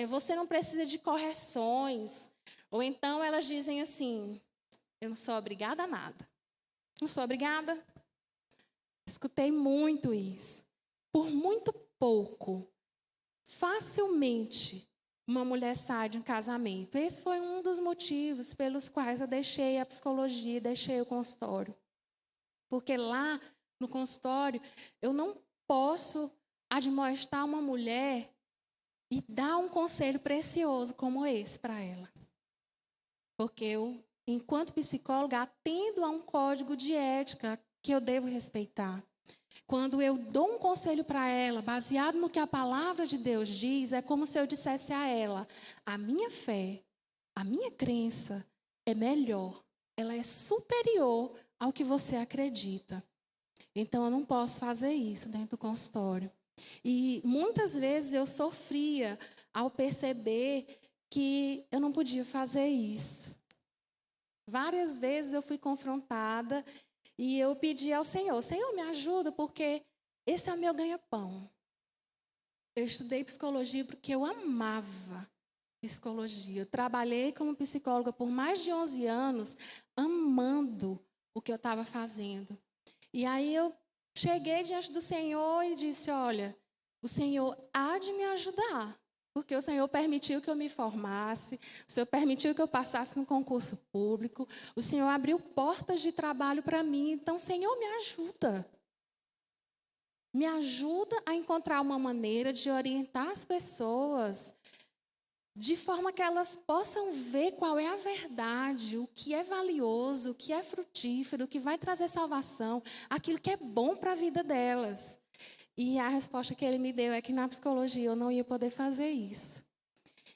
A: você não precisa de correções. Ou então elas dizem assim, eu não sou obrigada a nada. Não sou obrigada. Escutei muito isso. Por muito pouco, facilmente, uma mulher sai de um casamento. Esse foi um dos motivos pelos quais eu deixei a psicologia e deixei o consultório. Porque lá no consultório, eu não posso admoestar uma mulher e dar um conselho precioso como esse para ela. Porque eu, enquanto psicóloga, atendo a um código de ética que eu devo respeitar. Quando eu dou um conselho para ela, baseado no que a palavra de Deus diz, é como se eu dissesse a ela, a minha fé, a minha crença é melhor, ela é superior ao que você acredita. Então, eu não posso fazer isso dentro do consultório. E muitas vezes eu sofria ao perceber que eu não podia fazer isso. Várias vezes eu fui confrontada e eu pedi ao Senhor, Senhor, me ajuda, porque esse é o meu ganha-pão. Eu estudei psicologia porque eu amava psicologia. Eu trabalhei como psicóloga por mais de 11 anos, amando o que eu estava fazendo. E aí eu cheguei diante do Senhor e disse, olha, o Senhor há de me ajudar. Porque o Senhor permitiu que eu me formasse, o Senhor permitiu que eu passasse no concurso público, o Senhor abriu portas de trabalho para mim, então, Senhor, me ajuda. Me ajuda a encontrar uma maneira de orientar as pessoas de forma que elas possam ver qual é a verdade, o que é valioso, o que é frutífero, o que vai trazer salvação, aquilo que é bom para a vida delas. E a resposta que ele me deu é que na psicologia eu não ia poder fazer isso.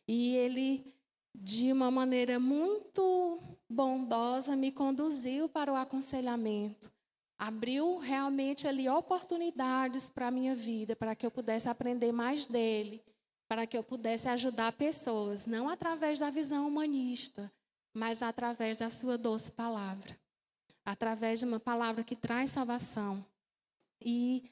A: E ele, de uma maneira muito bondosa, me conduziu para o aconselhamento. Abriu realmente ali oportunidades para a minha vida, para que eu pudesse aprender mais dele, para que eu pudesse ajudar pessoas, não através da visão humanista, mas através da sua doce palavra. Através de uma palavra que traz salvação. E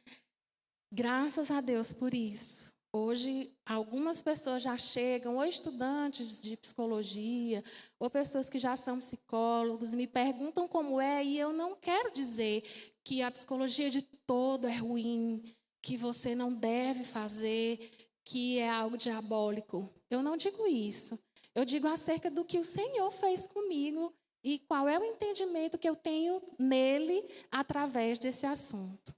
A: graças a Deus por isso. Hoje, algumas pessoas já chegam, ou estudantes de psicologia, ou pessoas que já são psicólogos, me perguntam como é, e eu não quero dizer que a psicologia de todo é ruim, que você não deve fazer, que é algo diabólico. Eu não digo isso. Eu digo acerca do que o Senhor fez comigo e qual é o entendimento que eu tenho nele através desse assunto.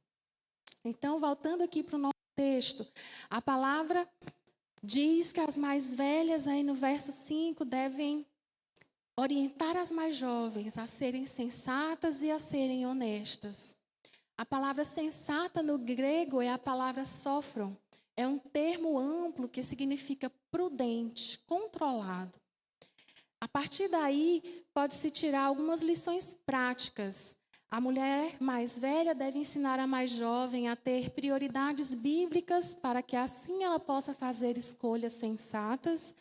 A: Então, voltando aqui para o nosso texto, a palavra diz que as mais velhas, aí no verso 5, devem orientar as mais jovens a serem sensatas e a serem honestas. A palavra sensata no grego é a palavra sófron. É um termo amplo que significa prudente, controlado. A partir daí, pode-se tirar algumas lições práticas. A mulher mais velha deve ensinar a mais jovem a ter prioridades bíblicas para que assim ela possa fazer escolhas sensatas,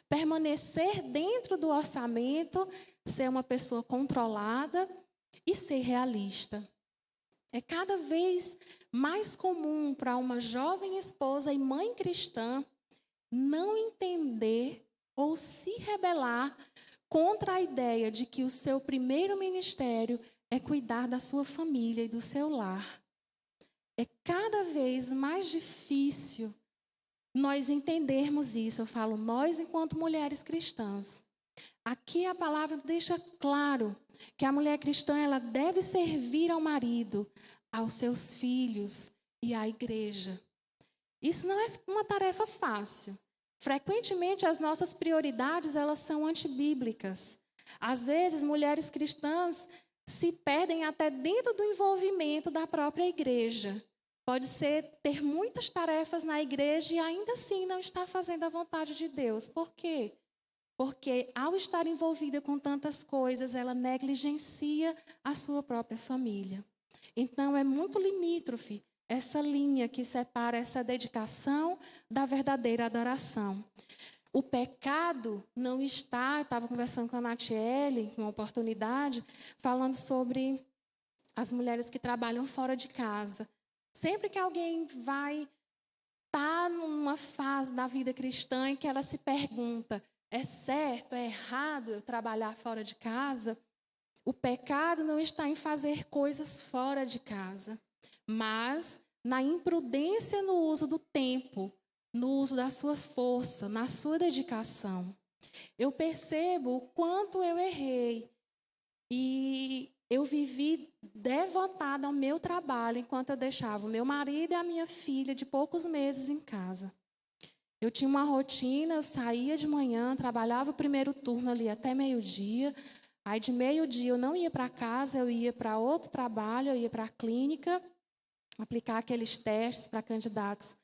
A: permanecer dentro do orçamento, ser uma pessoa controlada e ser realista. É cada vez mais comum para uma jovem esposa e mãe cristã não entender ou se rebelar contra a ideia de que o seu primeiro ministério é cuidar da sua família e do seu lar. É cada vez mais difícil nós entendermos isso. Eu falo nós enquanto mulheres cristãs. Aqui a palavra deixa claro que a mulher cristã ela deve servir ao marido, aos seus filhos e à igreja. Isso não é uma tarefa fácil. Frequentemente as nossas prioridades elas são antibíblicas. Às vezes mulheres cristãs se perdem até dentro do envolvimento da própria igreja. Pode ser ter muitas tarefas na igreja e ainda assim não estar fazendo a vontade de Deus. Por quê? Porque ao estar envolvida com tantas coisas, ela negligencia a sua própria família. Então é muito limítrofe essa linha que separa essa dedicação da verdadeira adoração. O pecado não está, eu estava conversando com a Natiele, uma oportunidade, falando sobre as mulheres que trabalham fora de casa. Sempre que alguém vai estar numa fase da vida cristã em que ela se pergunta, é certo, é errado eu trabalhar fora de casa? O pecado não está em fazer coisas fora de casa, mas na imprudência no uso do tempo, no uso da sua força, na sua dedicação. Eu percebo o quanto eu errei e eu vivi devotada ao meu trabalho enquanto eu deixava o meu marido e a minha filha de poucos meses em casa. Eu tinha uma rotina, eu saía de manhã, trabalhava o primeiro turno ali até meio-dia. Aí de meio-dia eu não ia para casa, eu ia para outro trabalho, eu ia para a clínica, aplicar aqueles testes para candidatos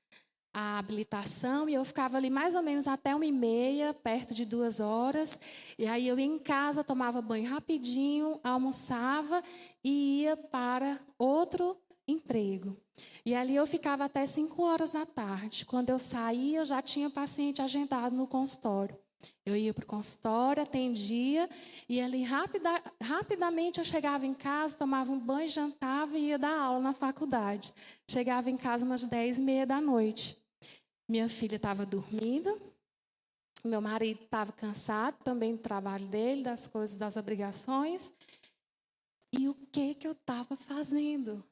A: à habilitação, e eu ficava ali mais ou menos até 1h30, perto de 2 horas, e aí eu ia em casa, tomava banho rapidinho, almoçava e ia para outro emprego. E ali eu ficava até 5 horas da tarde. Quando eu saía, eu já tinha paciente agendado no consultório. Eu ia para o consultório, atendia, e ali rapidamente eu chegava em casa, tomava um banho, jantava e ia dar aula na faculdade. Chegava em casa umas 10h30 da noite. Minha filha estava dormindo, meu marido estava cansado também do trabalho dele, das coisas, das obrigações. E o que eu estava fazendo?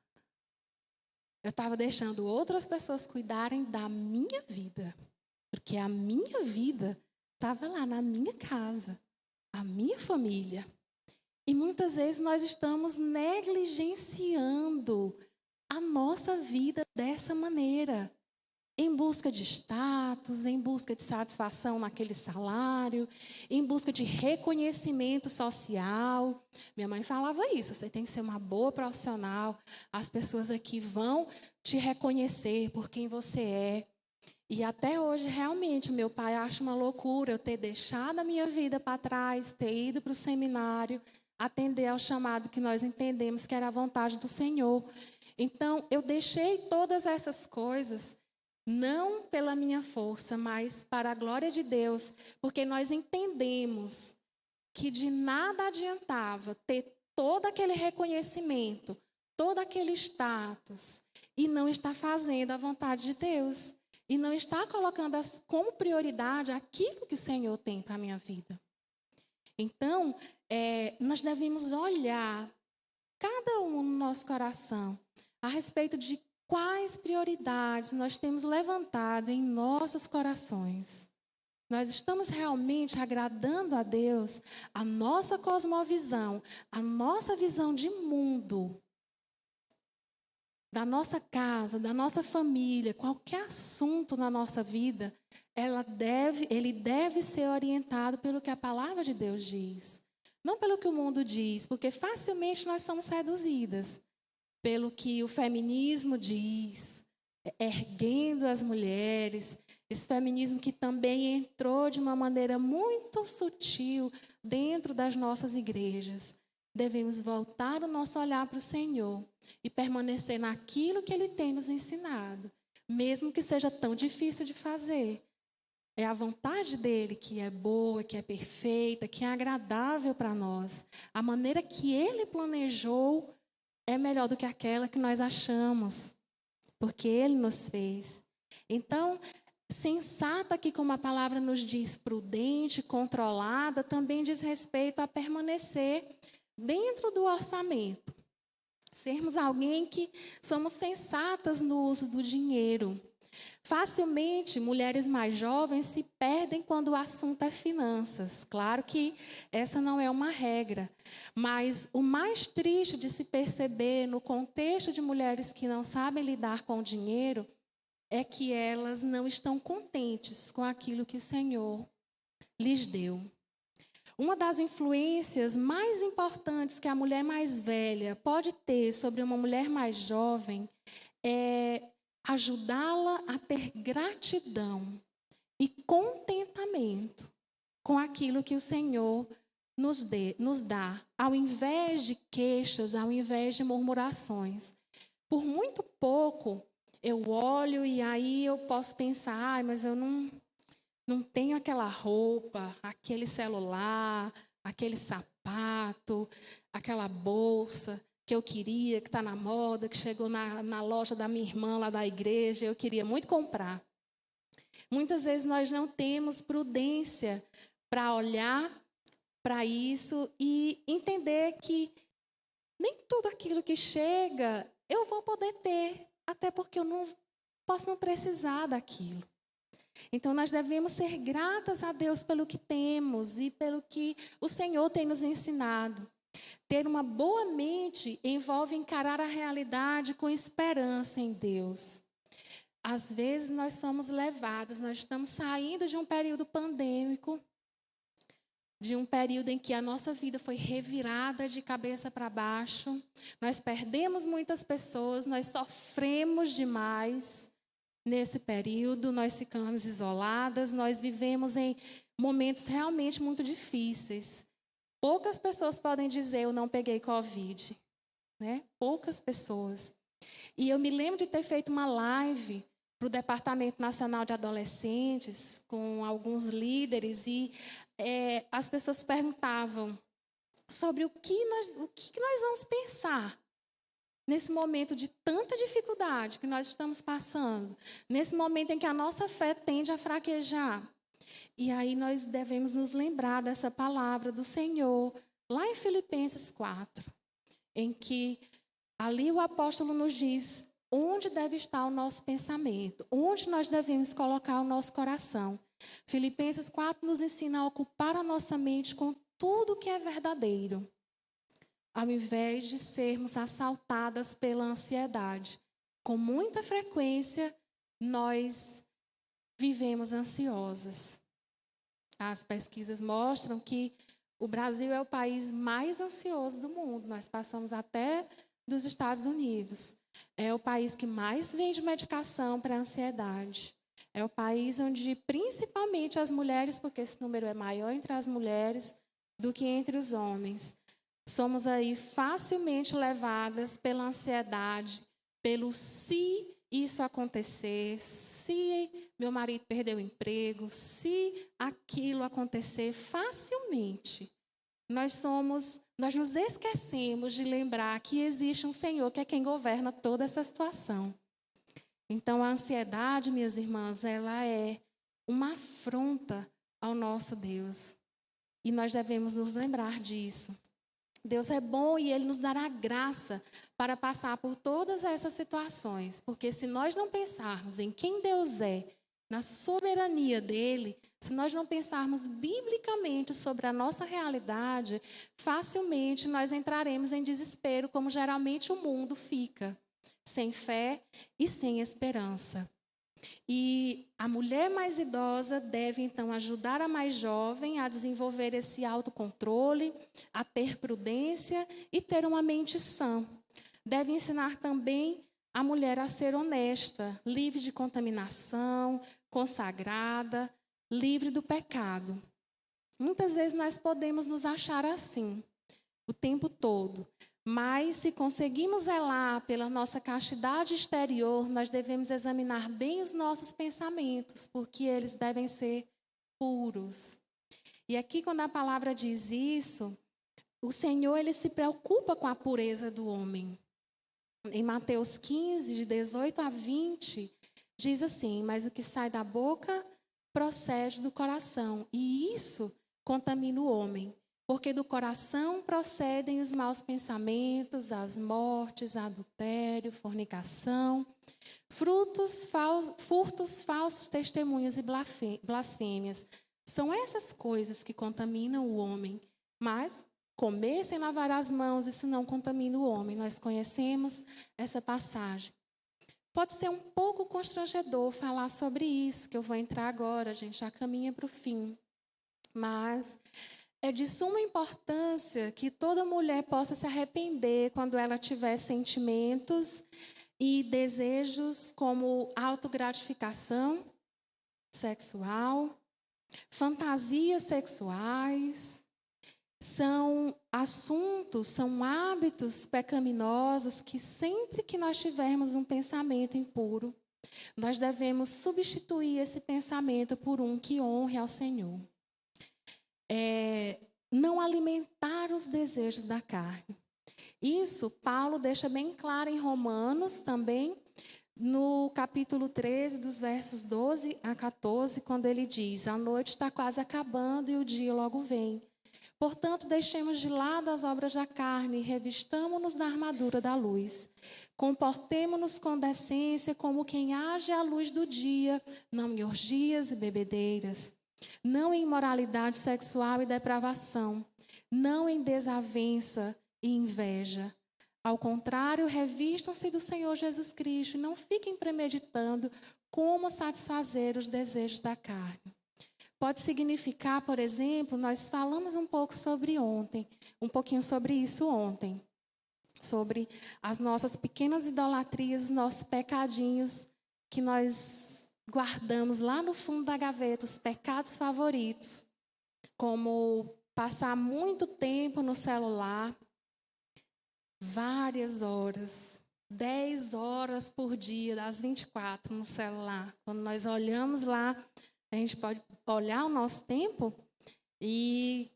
A: Eu estava deixando outras pessoas cuidarem da minha vida, porque a minha vida estava lá na minha casa, a minha família. E muitas vezes nós estamos negligenciando a nossa vida dessa maneira, em busca de status, em busca de satisfação naquele salário, em busca de reconhecimento social. Minha mãe falava isso, você tem que ser uma boa profissional, as pessoas aqui vão te reconhecer por quem você é. E até hoje, realmente, meu pai acha uma loucura eu ter deixado a minha vida para trás, ter ido para o seminário, atender ao chamado que nós entendemos que era a vontade do Senhor. Então, eu deixei todas essas coisas, não pela minha força, mas para a glória de Deus, porque nós entendemos que de nada adiantava ter todo aquele reconhecimento, todo aquele status, e não estar fazendo a vontade de Deus. E não está colocando como prioridade aquilo que o Senhor tem para a minha vida. Então, nós devemos olhar, cada um no nosso coração, a respeito de quais prioridades nós temos levantado em nossos corações. Nós estamos realmente agradando a Deus, a nossa cosmovisão, a nossa visão de mundo, da nossa casa, da nossa família, qualquer assunto na nossa vida, ele deve ser orientado pelo que a palavra de Deus diz. Não pelo que o mundo diz, porque facilmente nós somos seduzidas pelo que o feminismo diz, erguendo as mulheres, esse feminismo que também entrou de uma maneira muito sutil dentro das nossas igrejas. Devemos voltar o nosso olhar para o Senhor e permanecer naquilo que Ele tem nos ensinado, mesmo que seja tão difícil de fazer. É a vontade dele que é boa, que é perfeita, que é agradável para nós. A maneira que ele planejou é melhor do que aquela que nós achamos, porque ele nos fez. Então, sensata, que como a palavra nos diz, prudente, controlada, também diz respeito a permanecer dentro do orçamento. Sermos alguém que somos sensatas no uso do dinheiro. Facilmente, mulheres mais jovens se perdem quando o assunto é finanças. Claro que essa não é uma regra, mas o mais triste de se perceber no contexto de mulheres que não sabem lidar com o dinheiro é que elas não estão contentes com aquilo que o Senhor lhes deu. Uma das influências mais importantes que a mulher mais velha pode ter sobre uma mulher mais jovem é ajudá-la a ter gratidão e contentamento com aquilo que o Senhor nos dá, ao invés de queixas, ao invés de murmurações. Por muito pouco, eu olho e aí eu posso pensar, mas eu não tenho aquela roupa, aquele celular, aquele sapato, aquela bolsa que eu queria, que está na moda, que chegou na loja da minha irmã lá da igreja, eu queria muito comprar. Muitas vezes nós não temos prudência para olhar para isso e entender que nem tudo aquilo que chega eu vou poder ter, até porque eu não posso não precisar daquilo. Então, nós devemos ser gratas a Deus pelo que temos e pelo que o Senhor tem nos ensinado. Ter uma boa mente envolve encarar a realidade com esperança em Deus. Às vezes, nós somos levadas, nós estamos saindo de um período pandêmico, de um período em que a nossa vida foi revirada de cabeça para baixo. Nós perdemos muitas pessoas, nós sofremos demais. Nesse período, nós ficamos isoladas, nós vivemos em momentos realmente muito difíceis. Poucas pessoas podem dizer, eu não peguei Covid, né? Poucas pessoas. E eu me lembro de ter feito uma live para o Departamento Nacional de Adolescentes, com alguns líderes, e as pessoas perguntavam sobre o que nós vamos pensar nesse momento de tanta dificuldade que nós estamos passando, nesse momento em que a nossa fé tende a fraquejar. E aí nós devemos nos lembrar dessa palavra do Senhor, lá em Filipenses 4, em que ali o apóstolo nos diz onde deve estar o nosso pensamento, onde nós devemos colocar o nosso coração. Filipenses 4 nos ensina a ocupar a nossa mente com tudo que é verdadeiro, ao invés de sermos assaltadas pela ansiedade. Com muita frequência, nós vivemos ansiosas. As pesquisas mostram que o Brasil é o país mais ansioso do mundo. Nós passamos até dos Estados Unidos. É o país que mais vende medicação para a ansiedade. É o país onde, principalmente as mulheres, porque esse número é maior entre as mulheres do que entre os homens, somos aí facilmente levadas pela ansiedade, pelo se isso acontecer, se meu marido perder o emprego, se aquilo acontecer, facilmente. Nós nos esquecemos de lembrar que existe um Senhor que é quem governa toda essa situação. Então, a ansiedade, minhas irmãs, ela é uma afronta ao nosso Deus. E nós devemos nos lembrar disso. Deus é bom e Ele nos dará graça para passar por todas essas situações. Porque se nós não pensarmos em quem Deus é, na soberania dEle, se nós não pensarmos biblicamente sobre a nossa realidade, facilmente nós entraremos em desespero, como geralmente o mundo fica, sem fé e sem esperança. E a mulher mais idosa deve, então, ajudar a mais jovem a desenvolver esse autocontrole, a ter prudência e ter uma mente sã. Deve ensinar também a mulher a ser honesta, livre de contaminação, consagrada, livre do pecado. Muitas vezes nós podemos nos achar assim, o tempo todo. Mas, se conseguimos zelar pela nossa castidade exterior, nós devemos examinar bem os nossos pensamentos, porque eles devem ser puros. E aqui, quando a palavra diz isso, o Senhor ele se preocupa com a pureza do homem. Em Mateus 15, de 18 a 20, diz assim: mas o que sai da boca procede do coração, e isso contamina o homem. Porque do coração procedem os maus pensamentos, as mortes, adultério, fornicação, furtos, falsos testemunhos e blasfêmias. São essas coisas que contaminam o homem. Mas comer sem lavar as mãos, isso não contamina o homem. Nós conhecemos essa passagem. Pode ser um pouco constrangedor falar sobre isso, que eu vou entrar agora, a gente já caminha para o fim. Mas é de suma importância que toda mulher possa se arrepender quando ela tiver sentimentos e desejos como autogratificação sexual, fantasias sexuais. São assuntos, são hábitos pecaminosos que sempre que nós tivermos um pensamento impuro, nós devemos substituir esse pensamento por um que honre ao Senhor. Não alimentar os desejos da carne. Isso Paulo deixa bem claro em Romanos também, no capítulo 13, dos versos 12 a 14, quando ele diz: a noite está quase acabando e o dia logo vem. Portanto, deixemos de lado as obras da carne e revistamo-nos da armadura da luz. Comportemo-nos com decência como quem age à luz do dia, não em orgias e bebedeiras, não em imoralidade sexual e depravação, não em desavença e inveja. Ao contrário, revistam-se do Senhor Jesus Cristo e não fiquem premeditando como satisfazer os desejos da carne. Pode significar, por exemplo, nós falamos um pouquinho sobre isso ontem, sobre as nossas pequenas idolatrias, nossos pecadinhos que nós guardamos lá no fundo da gaveta, os pecados favoritos, como passar muito tempo no celular, várias horas, 10 horas por dia, das 24 no celular. Quando nós olhamos lá, a gente pode olhar o nosso tempo e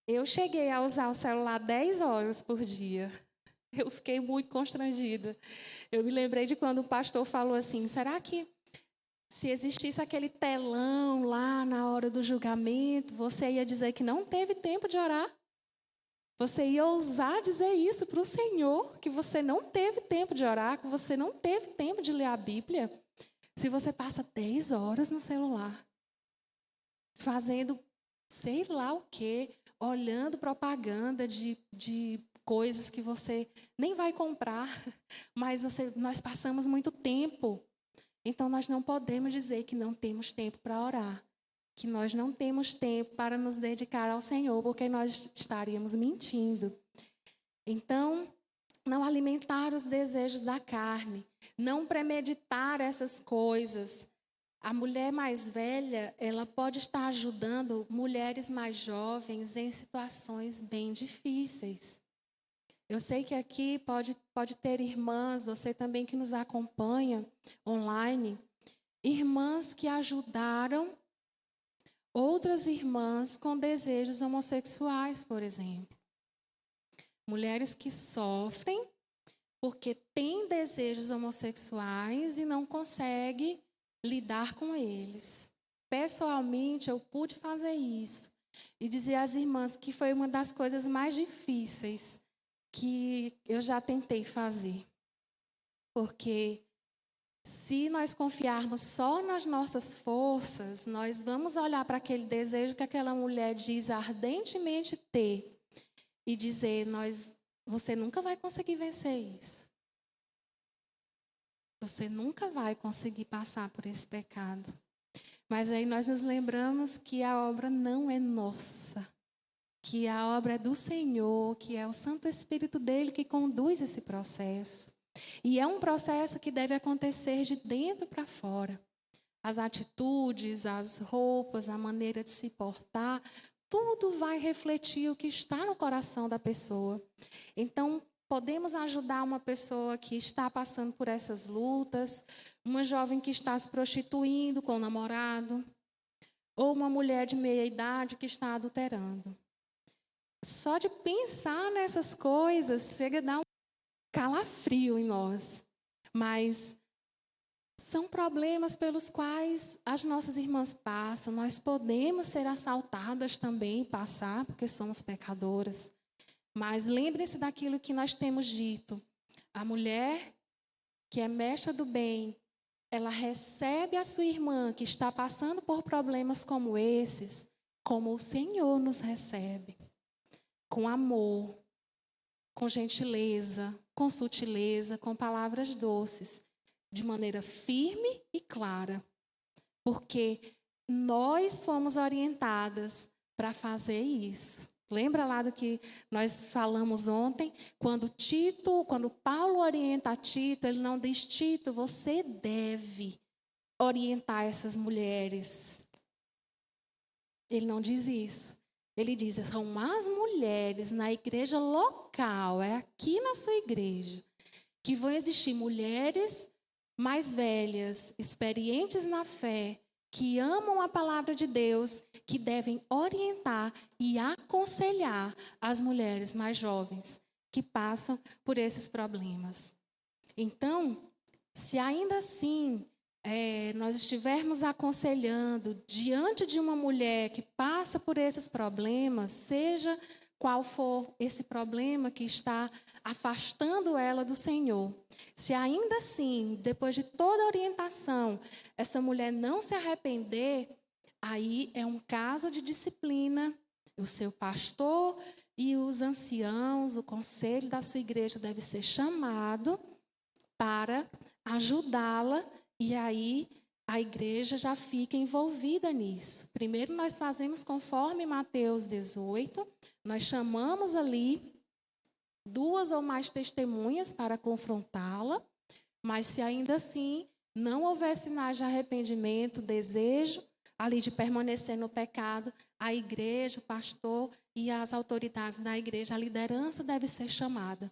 A: eu cheguei a usar o celular 10 horas por dia. Eu fiquei muito constrangida. Eu me lembrei de quando o pastor falou assim: será que se existisse aquele telão lá na hora do julgamento, você ia dizer que não teve tempo de orar? Você ia ousar dizer isso para o Senhor, que você não teve tempo de orar, que você não teve tempo de ler a Bíblia, se você passa 10 horas no celular? Fazendo sei lá o quê, olhando propaganda de coisas que você nem vai comprar, mas nós passamos muito tempo. Então, nós não podemos dizer que não temos tempo para orar, que nós não temos tempo para nos dedicar ao Senhor, porque nós estaríamos mentindo. Então, não alimentar os desejos da carne, não premeditar essas coisas. A mulher mais velha, ela pode estar ajudando mulheres mais jovens em situações bem difíceis. Eu sei que aqui pode ter irmãs, você também que nos acompanha online, irmãs que ajudaram outras irmãs com desejos homossexuais, por exemplo. Mulheres que sofrem porque têm desejos homossexuais e não conseguem lidar com eles. Pessoalmente, eu pude fazer isso e dizer às irmãs que foi uma das coisas mais difíceis que eu já tentei fazer. Porque se nós confiarmos só nas nossas forças, nós vamos olhar para aquele desejo que aquela mulher diz ardentemente ter e dizer: você nunca vai conseguir vencer isso. Você nunca vai conseguir passar por esse pecado. Mas aí nós nos lembramos que a obra não é nossa, que a obra é do Senhor, que é o Santo Espírito dele que conduz esse processo. E é um processo que deve acontecer de dentro para fora. As atitudes, as roupas, a maneira de se portar, tudo vai refletir o que está no coração da pessoa. Então, podemos ajudar uma pessoa que está passando por essas lutas, uma jovem que está se prostituindo com o namorado, ou uma mulher de meia idade que está adulterando. Só de pensar nessas coisas chega a dar um calafrio em nós. Mas são problemas pelos quais as nossas irmãs passam. Nós podemos ser assaltadas também e passar, porque somos pecadoras. Mas lembrem-se daquilo que nós temos dito. A mulher que é mestra do bem, ela recebe a sua irmã que está passando por problemas como esses, como o Senhor nos recebe. Com amor, com gentileza, com sutileza, com palavras doces, de maneira firme e clara. Porque nós fomos orientadas para fazer isso. Lembra lá do que nós falamos ontem? Quando Paulo orienta a Tito, ele não diz: Tito, você deve orientar essas mulheres. Ele não diz isso. Ele diz: são as mulheres na igreja local, é aqui na sua igreja, que vão existir mulheres mais velhas, experientes na fé, que amam a palavra de Deus, que devem orientar e aconselhar as mulheres mais jovens que passam por esses problemas. Então, se ainda assim nós estivermos aconselhando diante de uma mulher que passa por esses problemas, seja qual for esse problema que está afastando ela do Senhor, se ainda assim, depois de toda a orientação, essa mulher não se arrepender, aí é um caso de disciplina. O seu pastor e os anciãos, o conselho da sua igreja deve ser chamado para ajudá-la, e aí a igreja já fica envolvida nisso. Primeiro nós fazemos conforme Mateus 18, nós chamamos ali 2 ou mais testemunhas para confrontá-la, mas se ainda assim não houver sinais de arrependimento, desejo ali de permanecer no pecado, a igreja, o pastor e as autoridades da igreja, a liderança deve ser chamada.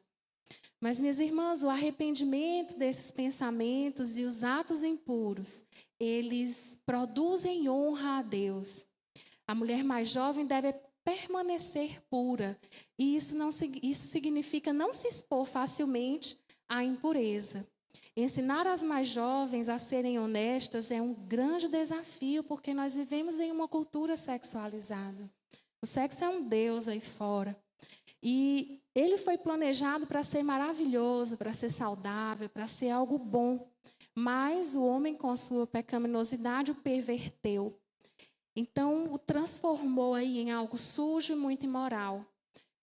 A: Mas, minhas irmãs, o arrependimento desses pensamentos e os atos impuros, eles produzem honra a Deus. A mulher mais jovem deve permanecer pura. E isso significa não se expor facilmente à impureza. Ensinar as mais jovens a serem honestas é um grande desafio, porque nós vivemos em uma cultura sexualizada. O sexo é um Deus aí fora. E ele foi planejado para ser maravilhoso, para ser saudável, para ser algo bom. Mas o homem, com sua pecaminosidade, o perverteu. Então, o transformou aí em algo sujo e muito imoral.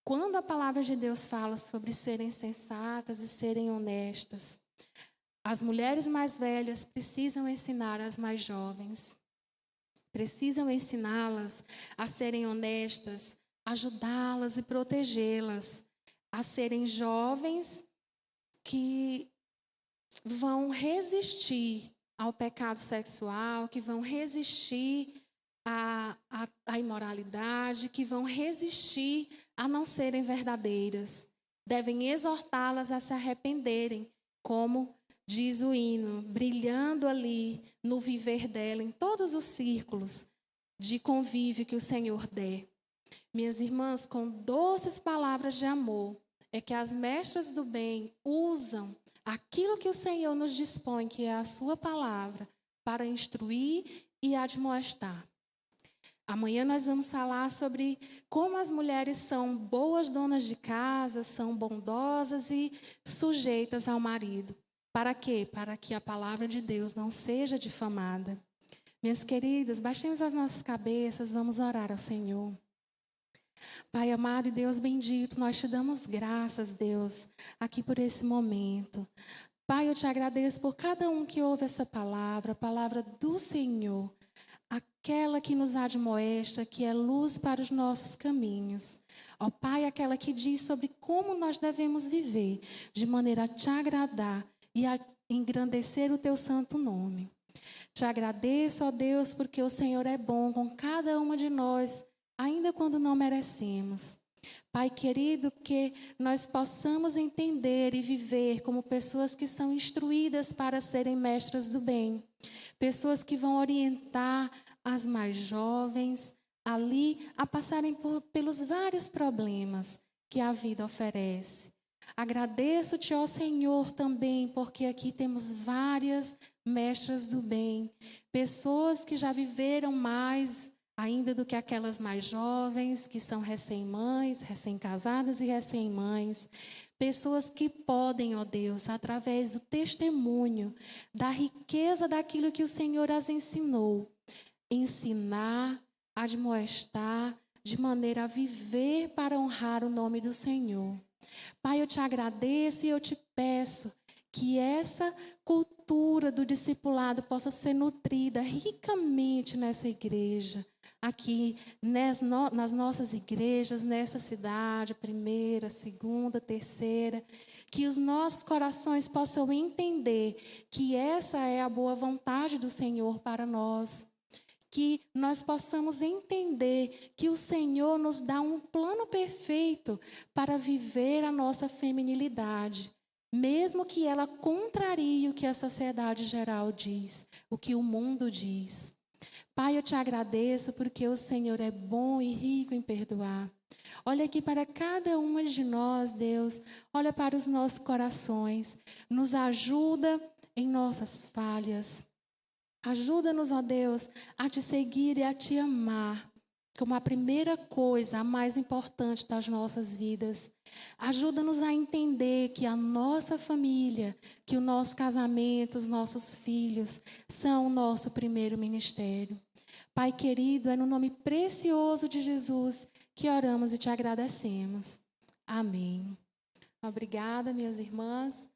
A: Quando a palavra de Deus fala sobre serem sensatas e serem honestas, as mulheres mais velhas precisam ensinar as mais jovens. Precisam ensiná-las a serem honestas, ajudá-las e protegê-las, a serem jovens que vão resistir ao pecado sexual, que vão resistir à imoralidade, que vão resistir a não serem verdadeiras. Devem exortá-las a se arrependerem, como diz o hino, brilhando ali no viver dela, em todos os círculos de convívio que o Senhor der. Minhas irmãs, com doces palavras de amor, é que as mestras do bem usam aquilo que o Senhor nos dispõe, que é a sua palavra, para instruir e admoestar. Amanhã nós vamos falar sobre como as mulheres são boas donas de casa, são bondosas e sujeitas ao marido. Para quê? Para que a palavra de Deus não seja difamada. Minhas queridas, baixemos as nossas cabeças, vamos orar ao Senhor. Pai amado e Deus bendito, nós te damos graças, Deus, aqui por esse momento. Pai, eu te agradeço por cada um que ouve essa palavra, a palavra do Senhor, aquela que nos admoesta, que é luz para os nossos caminhos. Ó Pai, aquela que diz sobre como nós devemos viver, de maneira a te agradar e a engrandecer o teu santo nome. Te agradeço, ó Deus, porque o Senhor é bom com cada uma de nós, ainda quando não merecemos. Pai querido, que nós possamos entender e viver como pessoas que são instruídas para serem mestras do bem. Pessoas que vão orientar as mais jovens ali a passarem pelos vários problemas que a vida oferece. Agradeço-te, ó Senhor, também, porque aqui temos várias mestras do bem, pessoas que já viveram mais ainda do que aquelas mais jovens, que são recém-mães, recém-casadas e recém-mães. Pessoas que podem, ó Deus, através do testemunho, da riqueza daquilo que o Senhor as ensinou, ensinar, admoestar, de maneira a viver para honrar o nome do Senhor. Pai, eu te agradeço e eu te peço que essa cultura do discipulado possa ser nutrida ricamente nessa igreja, aqui nas nossas igrejas, nessa cidade, primeira, segunda, terceira, que os nossos corações possam entender que essa é a boa vontade do Senhor para nós. Que nós possamos entender que o Senhor nos dá um plano perfeito para viver a nossa feminilidade, mesmo que ela contrarie o que a sociedade geral diz, o que o mundo diz. Pai, eu te agradeço porque o Senhor é bom e rico em perdoar. Olha aqui para cada uma de nós, Deus. Olha para os nossos corações. Nos ajuda em nossas falhas. Ajuda-nos, ó Deus, a te seguir e a te amar como a primeira coisa, a mais importante das nossas vidas. Ajuda-nos a entender que a nossa família, que o nosso casamento, os nossos filhos são o nosso primeiro ministério. Pai querido, é no nome precioso de Jesus que oramos e te agradecemos. Amém. Obrigada, minhas irmãs.